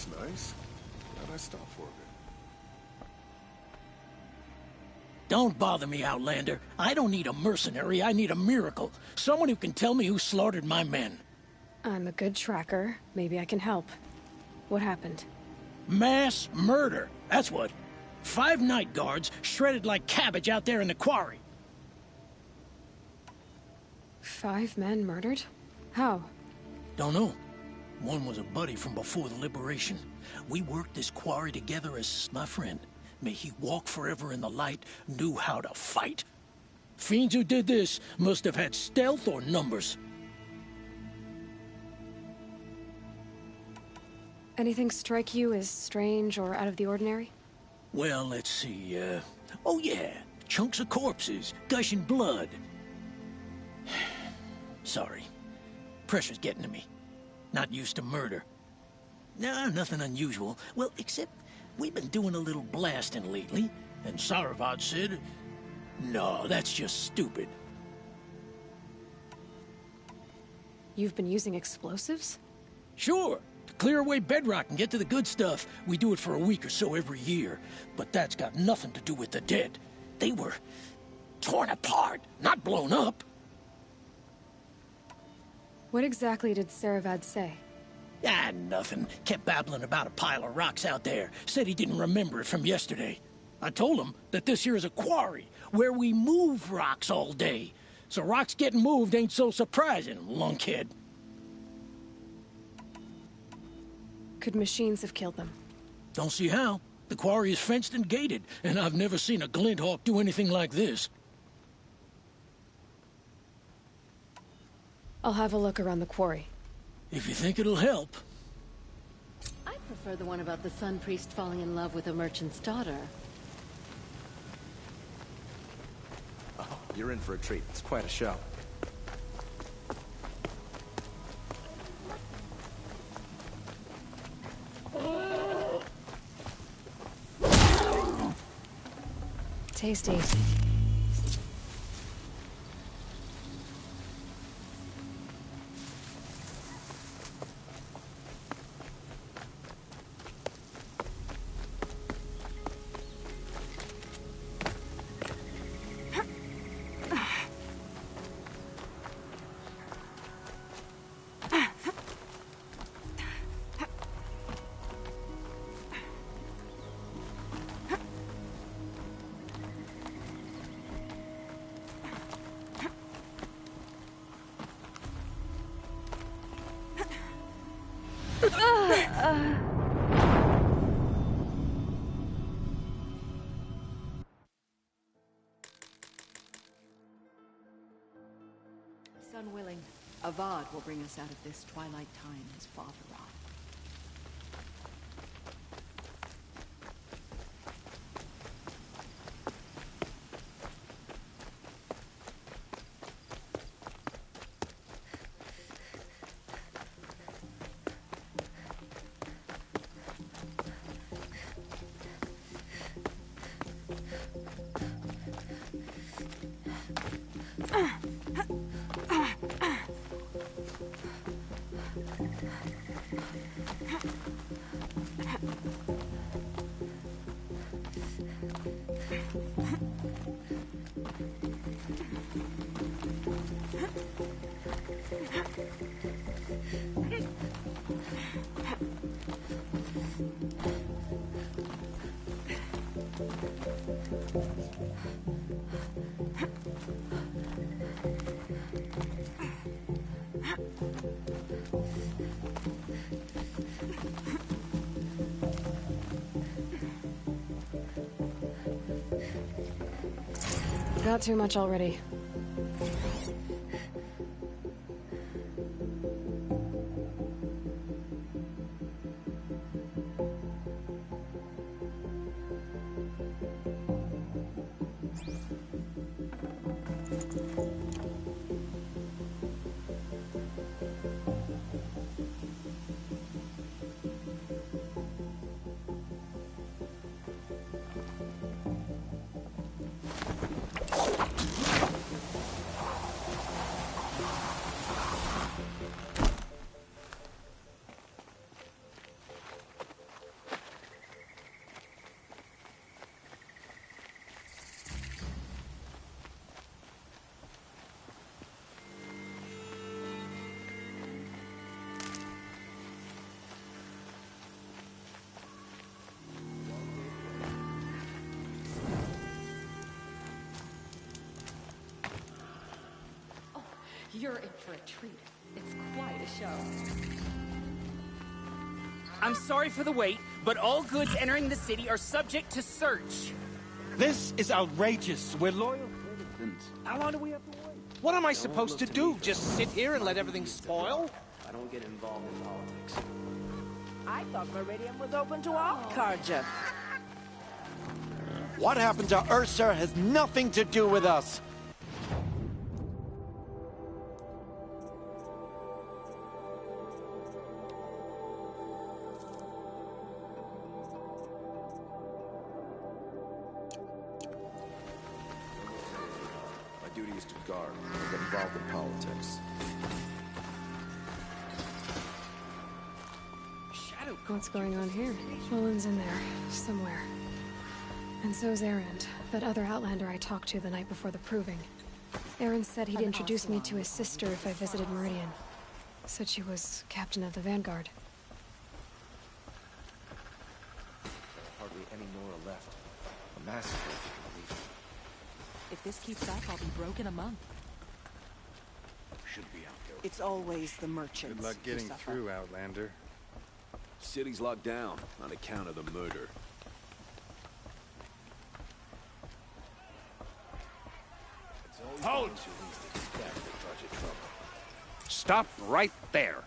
looks nice. Glad I stopped for a bit. Don't bother me, Outlander. I don't need a mercenary, I need a miracle. Someone who can tell me who slaughtered my men. I'm a good tracker. Maybe I can help. What happened? Mass murder. That's what. 5 night guards shredded like cabbage out there in the quarry. 5 men murdered? How? Don't know. One was a buddy from before the liberation. We worked this quarry together as my friend. May he walk forever in the light, knew how to fight. Fiends who did this must have had stealth or numbers. Anything strike you as strange or out of the ordinary? Well, let's see, oh yeah, chunks of corpses, gushing blood. Sorry. Pressure's getting to me. Not used to murder. Nah, nothing unusual. Well, except we've been doing a little blasting lately, and Saravad said, no, that's just stupid. You've been using explosives? Sure. To clear away bedrock and get to the good stuff, we do it for a week or so every year. But that's got nothing to do with the dead. They were torn apart, not blown up. What exactly did Saravad say? Ah, nothing. Kept babbling about a pile of rocks out there. Said he didn't remember it from yesterday. I told him that this here is a quarry, where we move rocks all day. So rocks getting moved ain't so surprising, lunkhead. Could machines have killed them? Don't see how. The quarry is fenced and gated, and I've never seen a Glinthawk do anything like this. I'll have a look around the quarry. If you think it'll help. I prefer the one about the Sun Priest falling in love with a merchant's daughter. Oh, you're in for a treat. It's quite a show. Tasty. Sun willing, Avad will bring us out of this twilight time as Father Rod. Got too much already. You're in for a treat. It's quite a show. I'm sorry for the wait, but all goods entering the city are subject to search. This is outrageous. We're loyal citizens. How long do we have to wait? What am I supposed to do? Just sit here and let everything spoil? I don't get involved in politics. I thought Meridian was open to all Carja. What happened to Ursa has nothing to do with us. My duty is to guard, not get involved in politics. What's going on here? Olin's in there, somewhere. And so's Erend, that other Outlander I talked to the night before the proving. Erend said he'd introduce me to his sister if I visited Meridian. Said she was captain of the Vanguard. Hardly any Nora left. A massacre, if you believe it. If this keeps up, I'll be broke in a month. Should be out there. It's always the merchants. Good luck getting through, Outlander. City's locked down on account of the murder. Hold! Stop right there.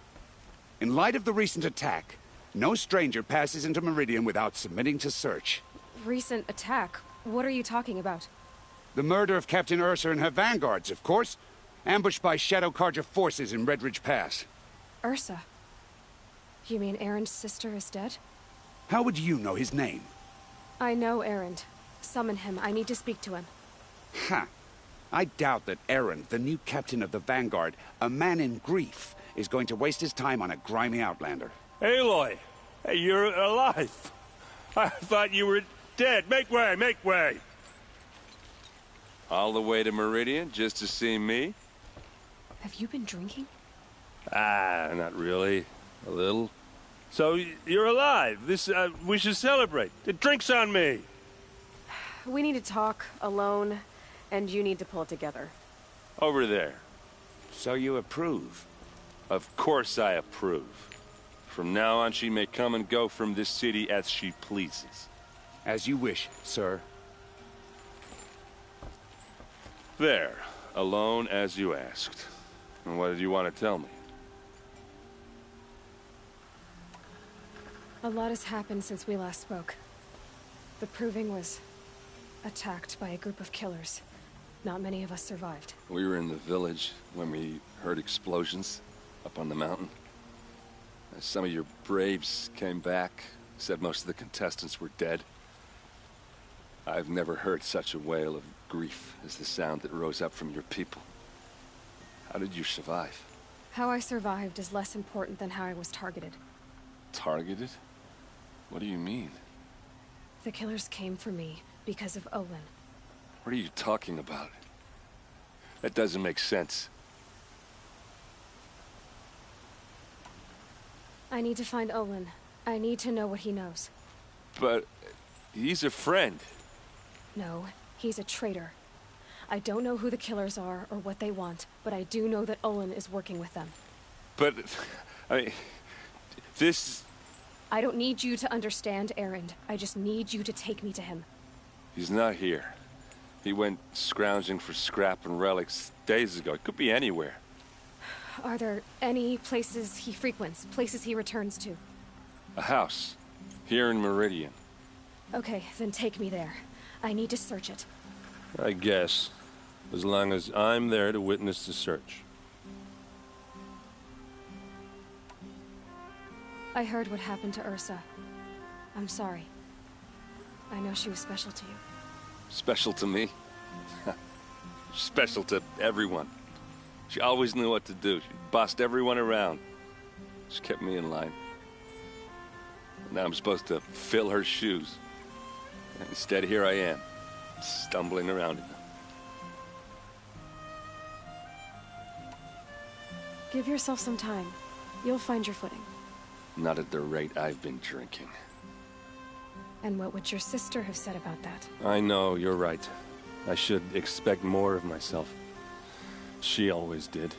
In light of the recent attack, no stranger passes into Meridian without submitting to search. Recent attack? What are you talking about? The murder of Captain Ursa and her vanguards, of course. Ambushed by Shadow Carja forces in Red Ridge Pass. Ursa? You mean Erend's sister is dead? How would you know his name? I know Erend. Summon him. I need to speak to him. Ha! I doubt that Erend, the new captain of the Vanguard, a man in grief, is going to waste his time on a grimy Outlander. Aloy! Hey, you're alive! I thought you were dead. Make way, make way! All the way to Meridian just to see me? Have you been drinking? Ah, not really. A little. So, you're alive. We should celebrate. The drink's on me. We need to talk, alone, and you need to pull it together. Over there. So you approve? Of course I approve. From now on, she may come and go from this city as she pleases. As you wish, sir. There. Alone as you asked. And what did you want to tell me? A lot has happened since we last spoke. The Proving was attacked by a group of killers. Not many of us survived. We were in the village when we heard explosions up on the mountain. Some of your braves came back, said most of the contestants were dead. I've never heard such a wail of grief as the sound that rose up from your people. How did you survive? How I survived is less important than how I was targeted. Targeted? What do you mean? The killers came for me because of Olin. What are you talking about? That doesn't make sense. I need to find Olin. I need to know what he knows. But he's a friend. No, he's a traitor. I don't know who the killers are or what they want, but I do know that Olin is working with them. But, I mean, this... I don't need you to understand, Erend. I just need you to take me to him. He's not here. He went scrounging for scrap and relics days ago. It could be anywhere. Are there any places he frequents, places he returns to? A house. Here in Meridian. Okay, then take me there. I need to search it. I guess. As long as I'm there to witness the search. I heard what happened to Ursa. I'm sorry. I know she was special to you. Special to me? Special to everyone. She always knew what to do. She bossed everyone around. She kept me in line. Now I'm supposed to fill her shoes. And instead, here I am, stumbling around in them. Give yourself some time. You'll find your footing. Not at the rate I've been drinking. And what would your sister have said about that? I know, you're right. I should expect more of myself. She always did.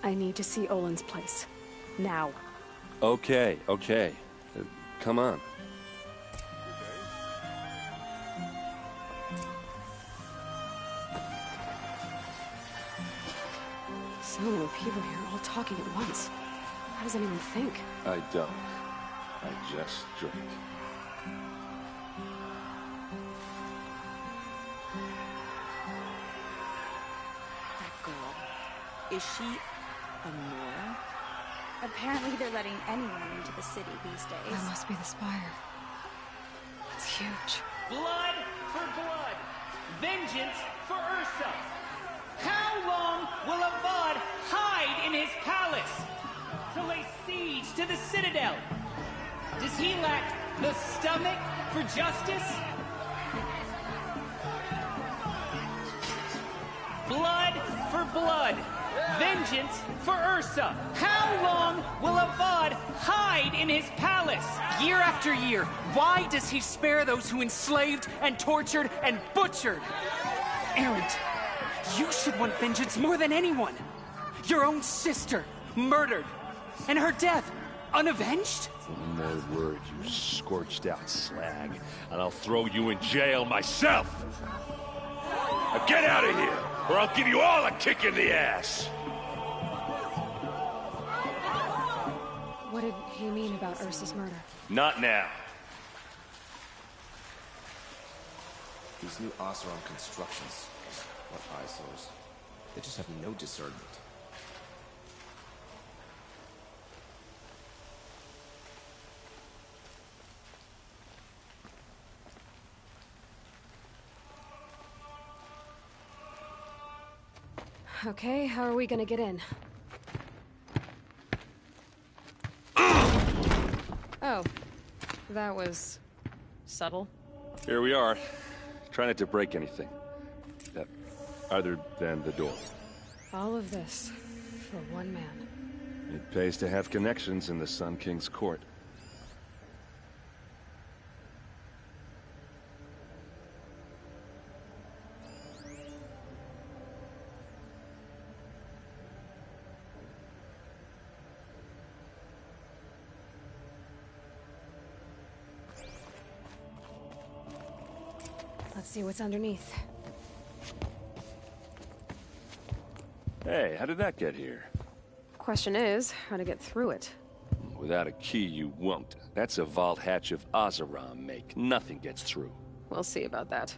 I need to see Olin's place. Now. Okay, okay. Come on. So many people here, all talking at once. How does anyone think? I don't. I just drink. That girl. Is she a Nora? Apparently they're letting anyone into the city these days. That must be the spire. It's huge. Blood for blood. Vengeance for Ursa. How long will Avad hide in his palace to lay siege to the Citadel? Does he lack the stomach for justice? Blood for blood. Vengeance for Ursa. How long will Avad hide in his palace? Year after year, why does he spare those who enslaved and tortured and butchered? Erend, you should want vengeance more than anyone. Your own sister, murdered, and her death, unavenged? One more word, you scorched out slag, and I'll throw you in jail myself! Now get out of here, or I'll give you all a kick in the ass! What did he mean about Ursa's murder? Not now. These new Oseram constructions, what eyesores. They just have no discernment. Okay, how are we gonna get in? Oh, that was subtle. Here we are. Try not to break anything. Other than the door. All of this for one man. It pays to have connections in the Sun King's court. Let's see what's underneath. Hey, how did that get here? Question is, how to get through it. Without a key, you won't. That's a vault hatch of Oseram make. Nothing gets through. We'll see about that.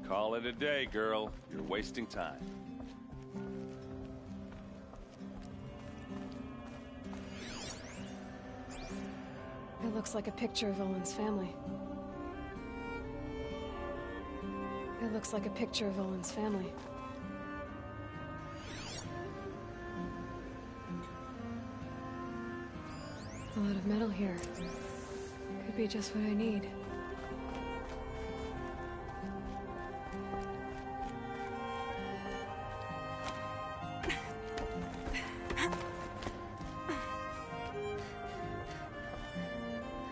Call it a day, girl. You're wasting time. It looks like a picture of Olin's family. It looks like a picture of Olin's family. A lot of metal here. Could be just what I need.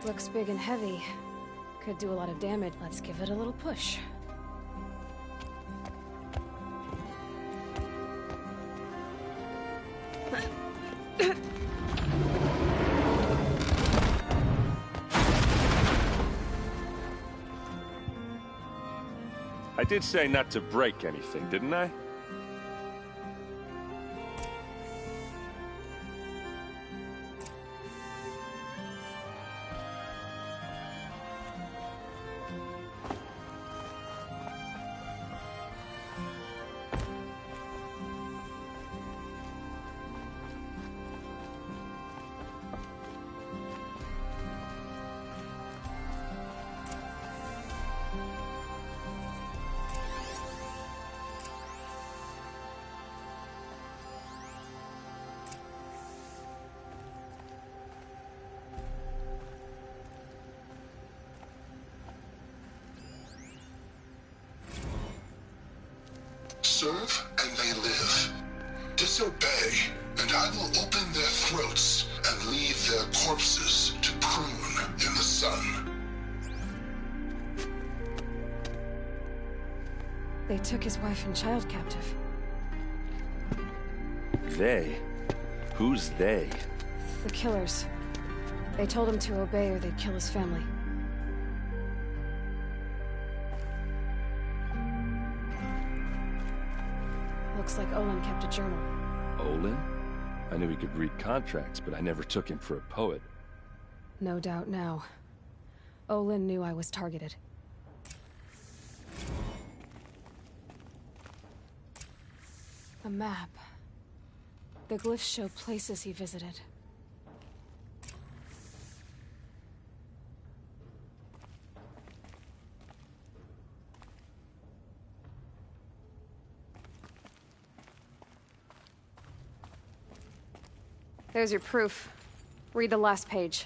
Looks big and heavy. Could do a lot of damage. Let's give it a little push. I did say not to break anything, didn't I? Serve and they live. Disobey and I will open their throats and leave their corpses to prune in the sun. They took his wife and child captive. They? Who's they? The killers. They told him to obey or they'd kill his family. Looks like Olin kept a journal. Olin? I knew he could read contracts, but I never took him for a poet. No doubt now. Olin knew I was targeted. A map. The glyphs show places he visited. There's your proof. Read the last page.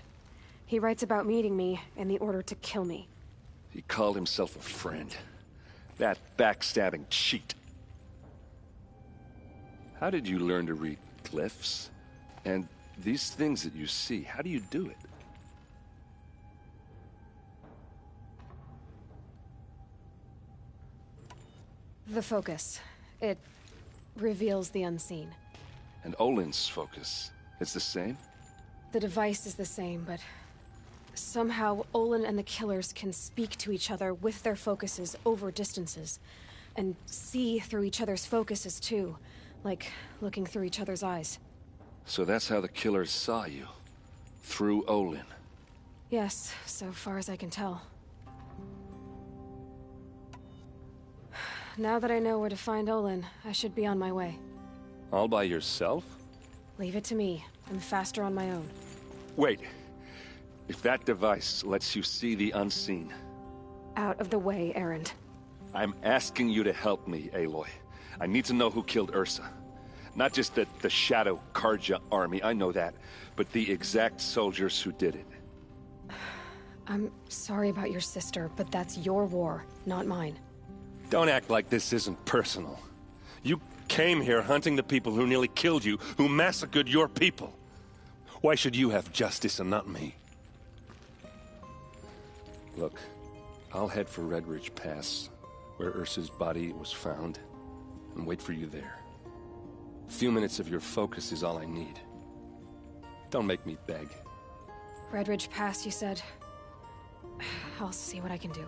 He writes about meeting me and the order to kill me. He called himself a friend. That backstabbing cheat. How did you learn to read glyphs? And these things that you see, how do you do it? The focus. It reveals the unseen. And Olin's focus, it's the same? The device is the same, but somehow Olin and the killers can speak to each other with their focuses over distances, and see through each other's focuses too, like looking through each other's eyes. So that's how the killers saw you? Through Olin? Yes, so far as I can tell. Now that I know where to find Olin, I should be on my way. All by yourself? Leave it to me. I'm faster on my own. Wait. If that device lets you see the unseen... Out of the way, Erend. I'm asking you to help me, Aloy. I need to know who killed Ursa. Not just the Shadow Karja army, I know that, but the exact soldiers who did it. I'm sorry about your sister, but that's your war, not mine. Don't act like this isn't personal. You came here hunting the people who nearly killed you, who massacred your people. Why should you have justice and not me? Look, I'll head for Red Ridge Pass, where Ursa's body was found, and wait for you there. A few minutes of your focus is all I need. Don't make me beg. Red Ridge Pass, you said? I'll see what I can do.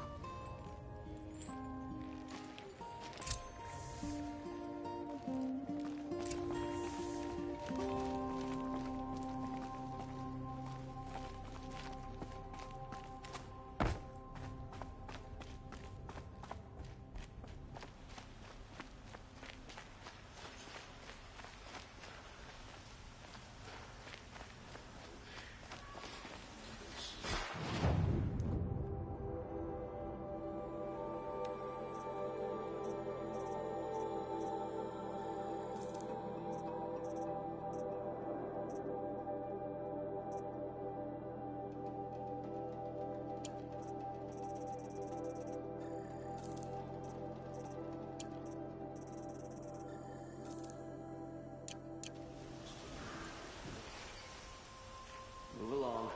Move along.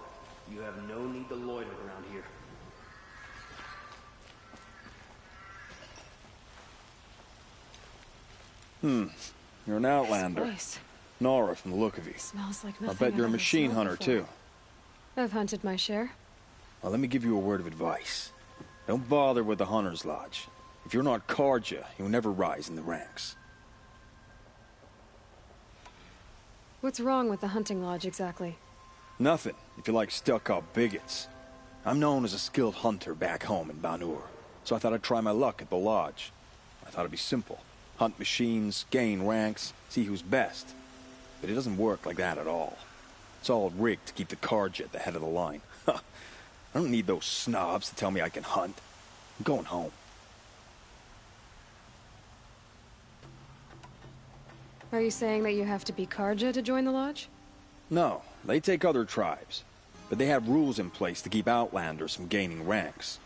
You have no need to loiter around here. You're an outlander. Nice. Nora from the look of you. Smells like I nothing bet you're a I've ever machine smelled hunter, before. too. I've hunted my share. Well, let me give you a word of advice. Don't bother with the Hunter's Lodge. If you're not Karja, you'll never rise in the ranks. What's wrong with the hunting lodge, exactly? Nothing, if you like stuck-up bigots. I'm known as a skilled hunter back home in Banur, so I thought I'd try my luck at the lodge. I thought it'd be simple. Hunt machines, gain ranks, see who's best. But it doesn't work like that at all. It's all rigged to keep the Karja at the head of the line. I don't need those snobs to tell me I can hunt. I'm going home. Are you saying that you have to be Karja to join the lodge? No, they take other tribes. But they have rules in place to keep outlanders from gaining ranks.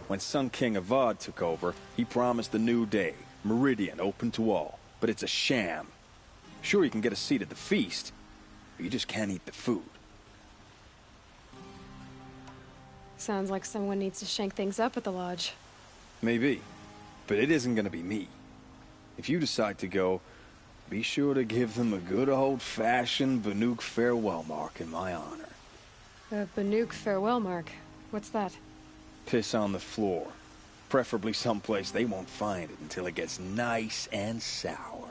When Sun King Avad took over, he promised a new day, Meridian open to all. But it's a sham. Sure, you can get a seat at the feast, but you just can't eat the food. Sounds like someone needs to shake things up at the lodge. Maybe, but it isn't gonna be me. If you decide to go, be sure to give them a good old-fashioned Banuk farewell mark in my honor. A Banuk farewell mark? What's that? Piss on the floor. Preferably someplace they won't find it until it gets nice and sour.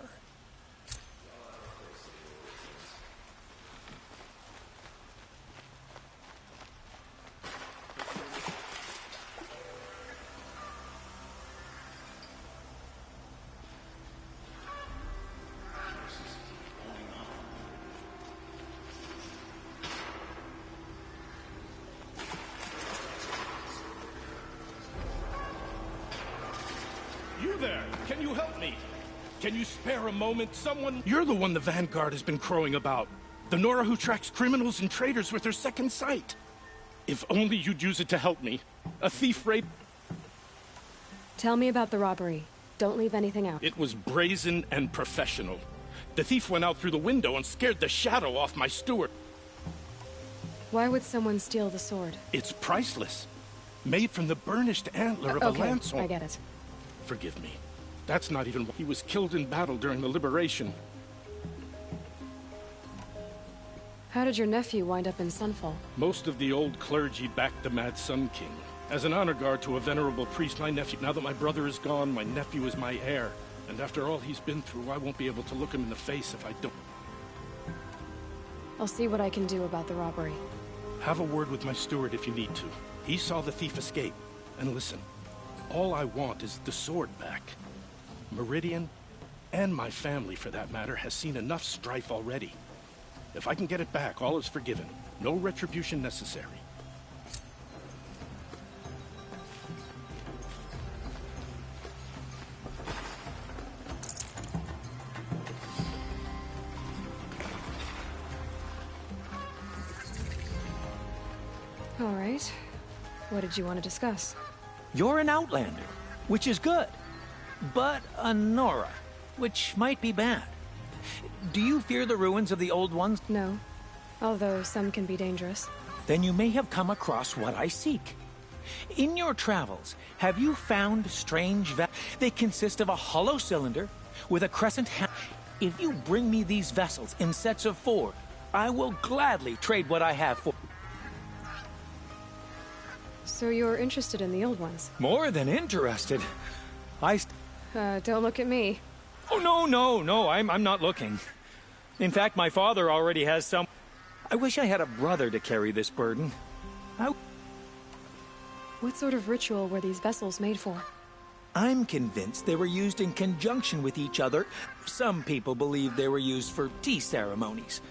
You there! Can you help me? Can you spare a moment? Someone... You're the one the Vanguard has been crowing about. The Nora who tracks criminals and traitors with her second sight. If only you'd use it to help me. A thief raped... Tell me about the robbery. Don't leave anything out. It was brazen and professional. The thief went out through the window and scared the shadow off my steward. Why would someone steal the sword? It's priceless. Made from the burnished antler of a lance horn. I get it. Forgive me. That's not even... He was killed in battle during the liberation. How did your nephew wind up in Sunfall? Most of the old clergy backed the Mad Sun King. As an honor guard to a venerable priest, my nephew... Now that my brother is gone, my nephew is my heir. And after all he's been through, I won't be able to look him in the face if I don't... I'll see what I can do about the robbery. Have a word with my steward if you need to. He saw the thief escape. And listen, all I want is the sword back. Meridian, and my family for that matter, has seen enough strife already. If I can get it back, all is forgiven. No retribution necessary. All right. What did you want to discuss? You're an Outlander, which is good. But a Nora, which might be bad. Do you fear the ruins of the old ones? No. Although some can be dangerous. Then you may have come across what I seek. In your travels, have you found strange They consist of a hollow cylinder with a crescent hand. If you bring me these vessels in sets of 4, I will gladly trade what I have for... So you're interested in the old ones? More than interested. Don't look at me. Oh, no, I'm not looking. In fact, my father already has some... I wish I had a brother to carry this burden. What sort of ritual were these vessels made for? I'm convinced they were used in conjunction with each other. Some people believe they were used for tea ceremonies.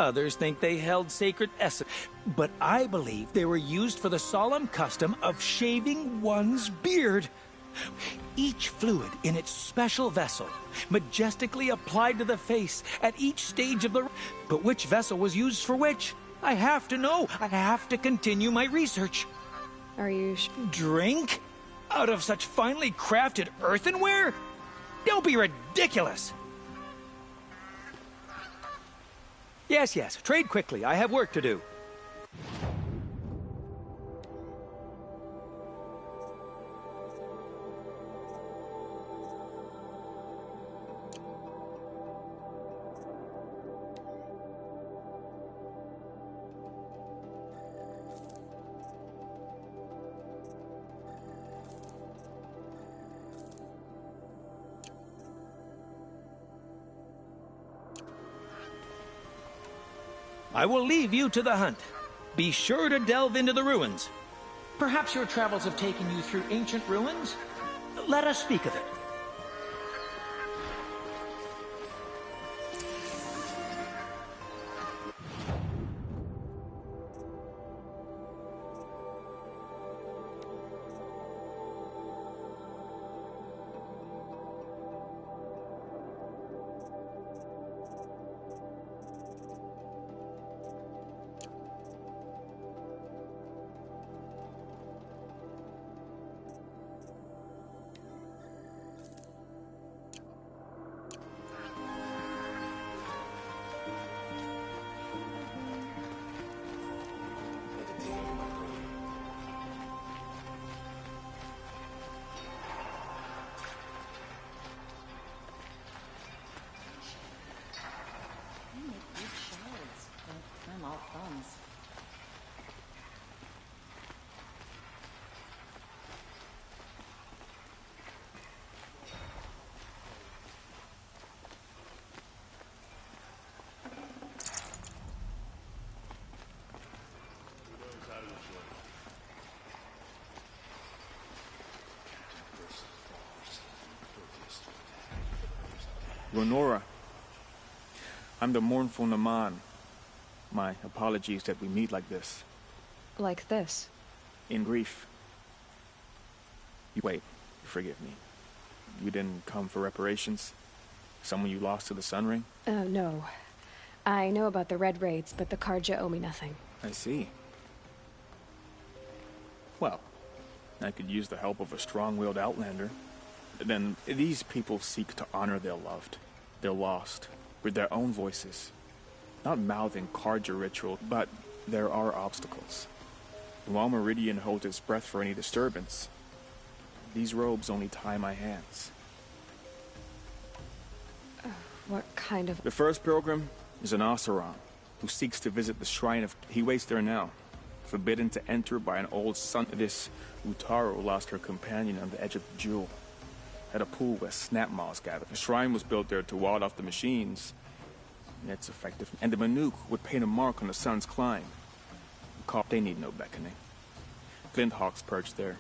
Others think they held sacred essence. But I believe they were used for the solemn custom of shaving one's beard. Each fluid in its special vessel, majestically applied to the face at each stage of the... But which vessel was used for which? I have to know. I have to continue my research. Are you... Drink? Out of such finely crafted earthenware? Don't be ridiculous! Yes, trade quickly. I have work to do. I will leave you to the hunt. Be sure to delve into the ruins. Perhaps your travels have taken you through ancient ruins? Let us speak of it. Lenora, I'm the mournful Naman. My apologies that we meet like this. Like this? In grief. Wait, forgive me. You didn't come for reparations? Someone you lost to the Sun Ring? No. I know about the Red Raids, but the Karja owe me nothing. I see. Well, I could use the help of a strong-willed outlander. Then these people seek to honor their loved, their lost, with their own voices. Not mouthing Karja ritual, but there are obstacles. And while Meridian holds its breath for any disturbance, these robes only tie my hands. What kind of... The first pilgrim is an Oseram, who seeks to visit the shrine of... He waits there now, forbidden to enter by an old son. This Utaru lost her companion on the edge of the jewel, at a pool where snap moths gather. The shrine was built there to ward off the machines. It's effective. And the Manuk would paint a mark on the sun's climb. They need no beckoning. Glinthawks perched there.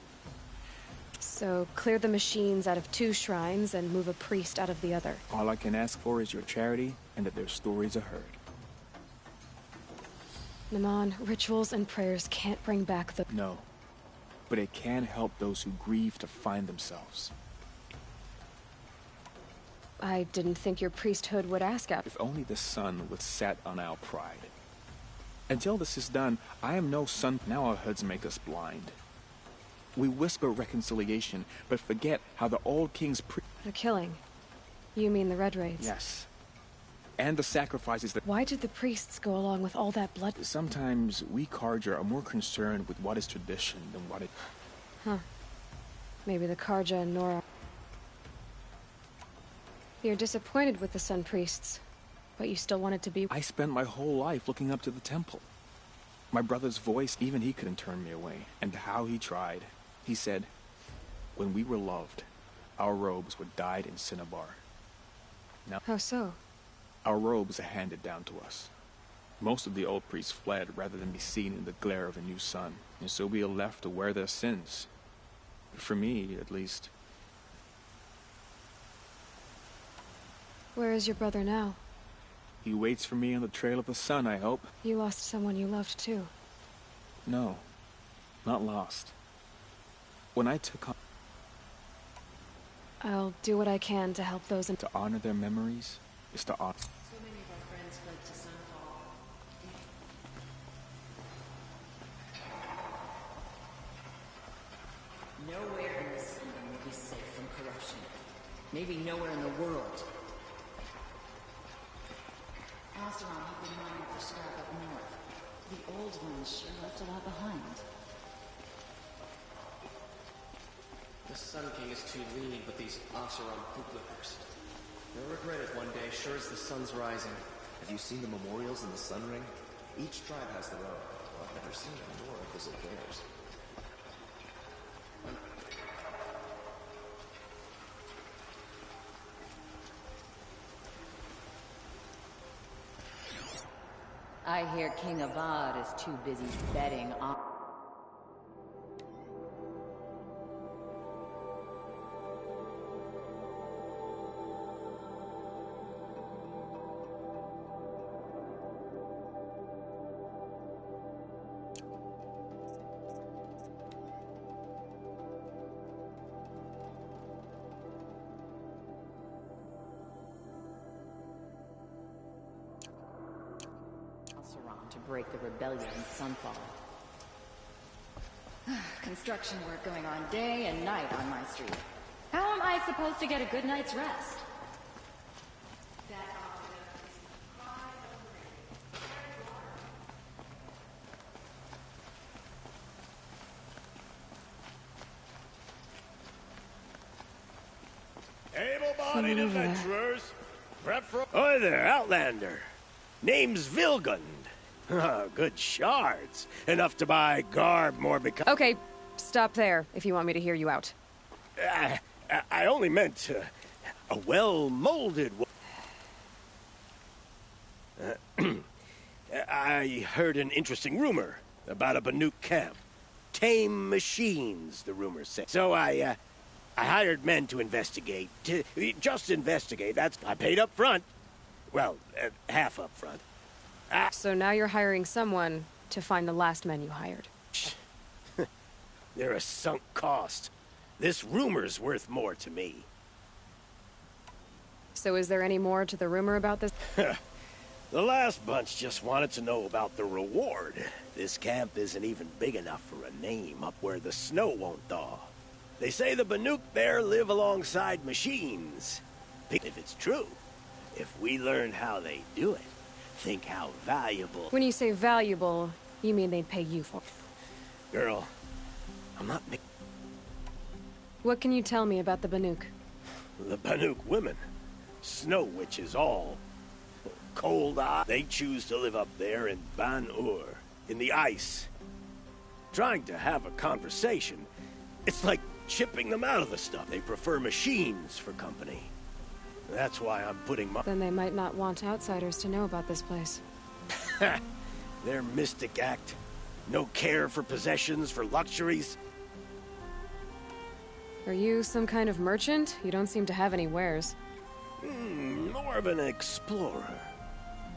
So, clear the machines out of 2 shrines and move a priest out of the other. All I can ask for is your charity and that their stories are heard. Naman, rituals and prayers can't bring back the... No. But it can help those who grieve to find themselves. I didn't think your priesthood would ask out. If only the sun would set on our pride. Until this is done, I am no son. Now our hoods make us blind. We whisper reconciliation, but forget how the old king's The killing? You mean the Red Raids? Yes. And the sacrifices that... Why did the priests go along with all that blood? Sometimes we Karja are more concerned with what is tradition than what it... Huh. Maybe the Karja and Nora... You're disappointed with the Sun Priests, but you still wanted to be... I spent my whole life looking up to the temple. My brother's voice, even he couldn't turn me away. And how he tried. He said, when we were loved, our robes were dyed in cinnabar. Now, how so? Our robes are handed down to us. Most of the old priests fled rather than be seen in the glare of a new sun. And so we are left to wear their sins. For me, at least. Where is your brother now? He waits for me on the trail of the sun, I hope. You lost someone you loved, too. No. Not lost. When I took on... I'll do what I can to help those in... To honor their memories is to honor... So many of our friends fled to Sunfall. Nowhere in this city will be safe from corruption. Maybe nowhere in the world. Oseram have been mining for scrap up north. The old ones sure left a lot behind. The Sun King is too lean, but these Oseram bootlickers. They'll regret it one day, sure as the sun's rising. Have you seen the memorials in the Sun Ring? Each tribe has their own. Well, I've never seen them nor visit theirs. I hear King Avad is too busy betting on... to break the rebellion in Sunfall. Construction work going on day and night on my street. How am I supposed to get a good night's rest? Able-bodied adventurers, prep for... Hi there, Outlander. Name's Vilgund. Good shards. Enough to buy garb more because... Okay, stop there if you want me to hear you out. I only meant a well-molded one. I heard an interesting rumor about a Banuk camp. Tame machines, the rumor said. So I I hired men to investigate. Just investigate. I paid up front. Well, half up front. So now you're hiring someone to find the last men you hired. They're a sunk cost. This rumor's worth more to me. So is there any more to the rumor about this? The last bunch just wanted to know about the reward. This camp isn't even big enough for a name up where the snow won't thaw. They say the Banuk there live alongside machines. If it's true, if we learn how they do it, think how valuable... When you say valuable, you mean they'd pay you for it. Girl, I'm not... What can you tell me about the Banuk? The Banuk women. Snow witches all. Cold eye. They choose to live up there in Ban-Ur, in the ice. Trying to have a conversation, it's like chipping them out of the stuff. They prefer machines for company. That's why I'm putting my... Then they might not want outsiders to know about this place. Their mystic act. No care for possessions, for luxuries. Are you some kind of merchant? You don't seem to have any wares. More of an explorer.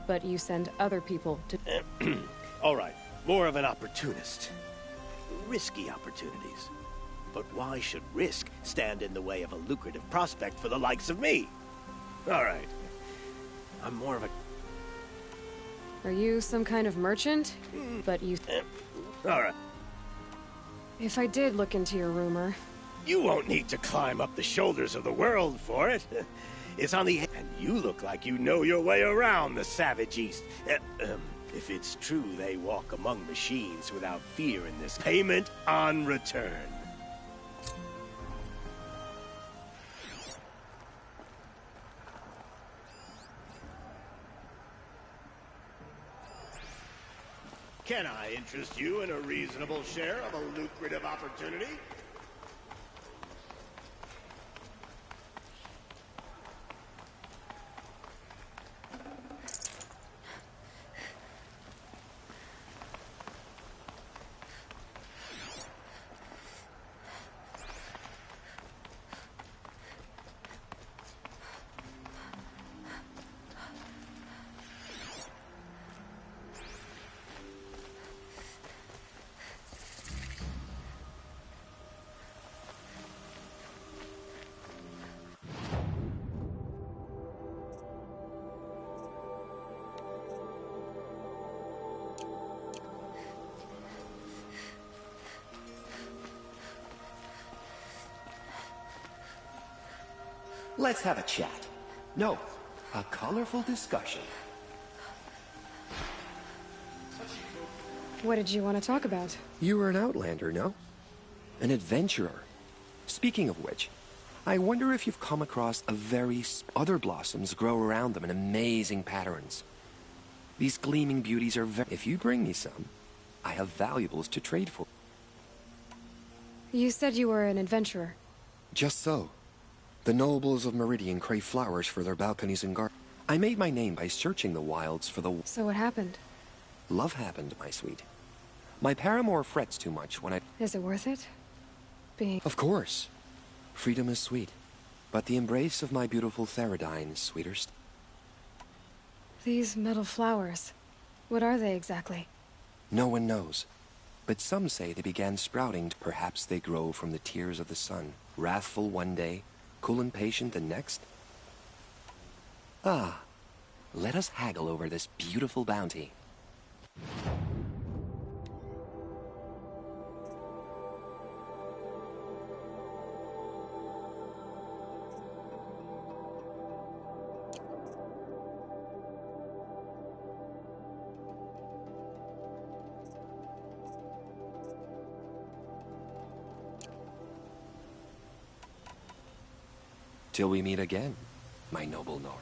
But you send other people to... All right, more of an opportunist. Risky opportunities. But why should risk stand in the way of a lucrative prospect for the likes of me? All right. I'm more of a... Are you some kind of merchant? But you... All right. If I did look into your rumor... You won't need to climb up the shoulders of the world for it. It's on the... And you look like you know your way around the savage East. If it's true they walk among machines without fear in this payment on return. Can I interest you in a reasonable share of a lucrative opportunity? Let's have a chat. No, a colorful discussion. What did you want to talk about? You were an outlander, no? An adventurer. Speaking of which, I wonder if you've come across other blossoms grow around them in amazing patterns. These gleaming beauties are If you bring me some, I have valuables to trade for. You said you were an adventurer. Just so. The nobles of Meridian crave flowers for their balconies and gardens. I made my name by searching the wilds for the... So what happened? Love happened, my sweet. My paramour frets too much when I... Is it worth it? Being... Of course. Freedom is sweet. But the embrace of my beautiful Theradine is sweeter still. These metal flowers. What are they exactly? No one knows. But some say they began sprouting. Perhaps they grow from the tears of the sun. Wrathful one day, cool and patient the next. Ah, let us haggle over this beautiful bounty. Till we meet again, my noble Nora.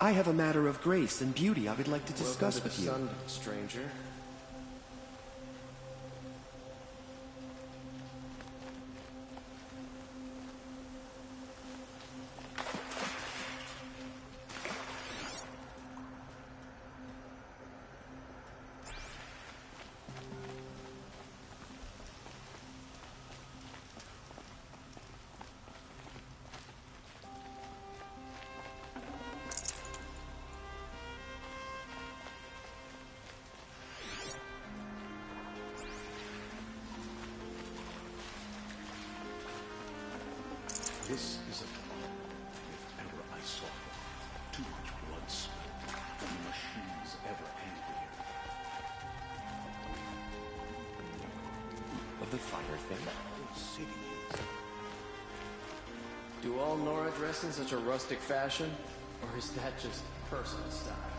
I have a matter of grace and beauty I would like to discuss with you. Welcome to the sun, stranger. This is a problem. If ever I saw it, too much blood spilled, and the machines ever angrier. Of the fire thing? The whole city is. Do all Nora dress in such a rustic fashion? Or is that just personal style?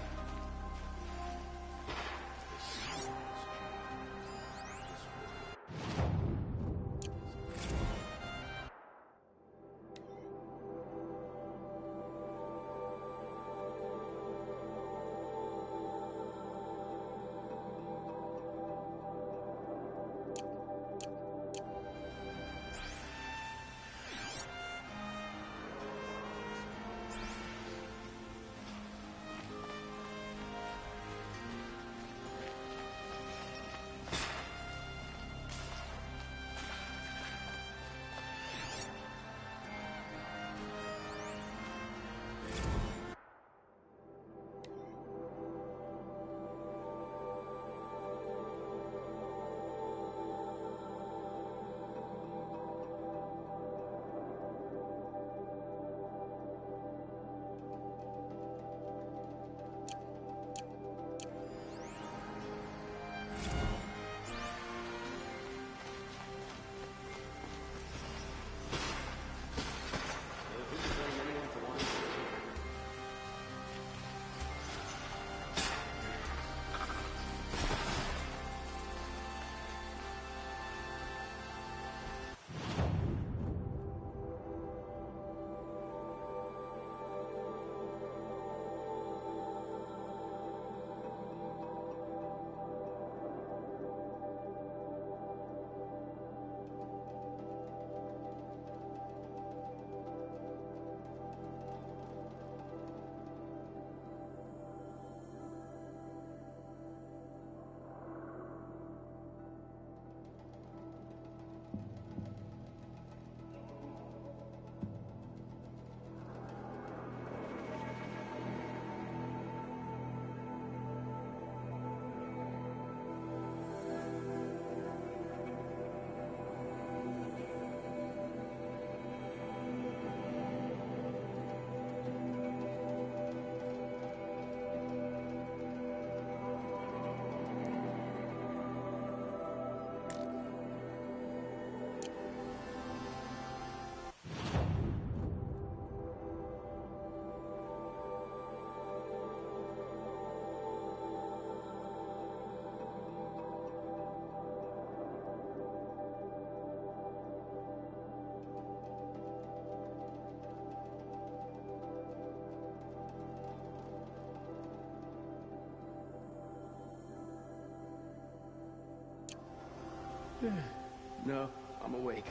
No, I'm awake.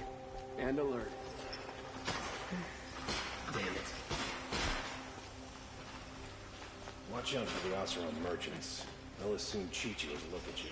And alert. Damn it. Watch out for the Oseram merchants. They'll as soon cheat you as look at you.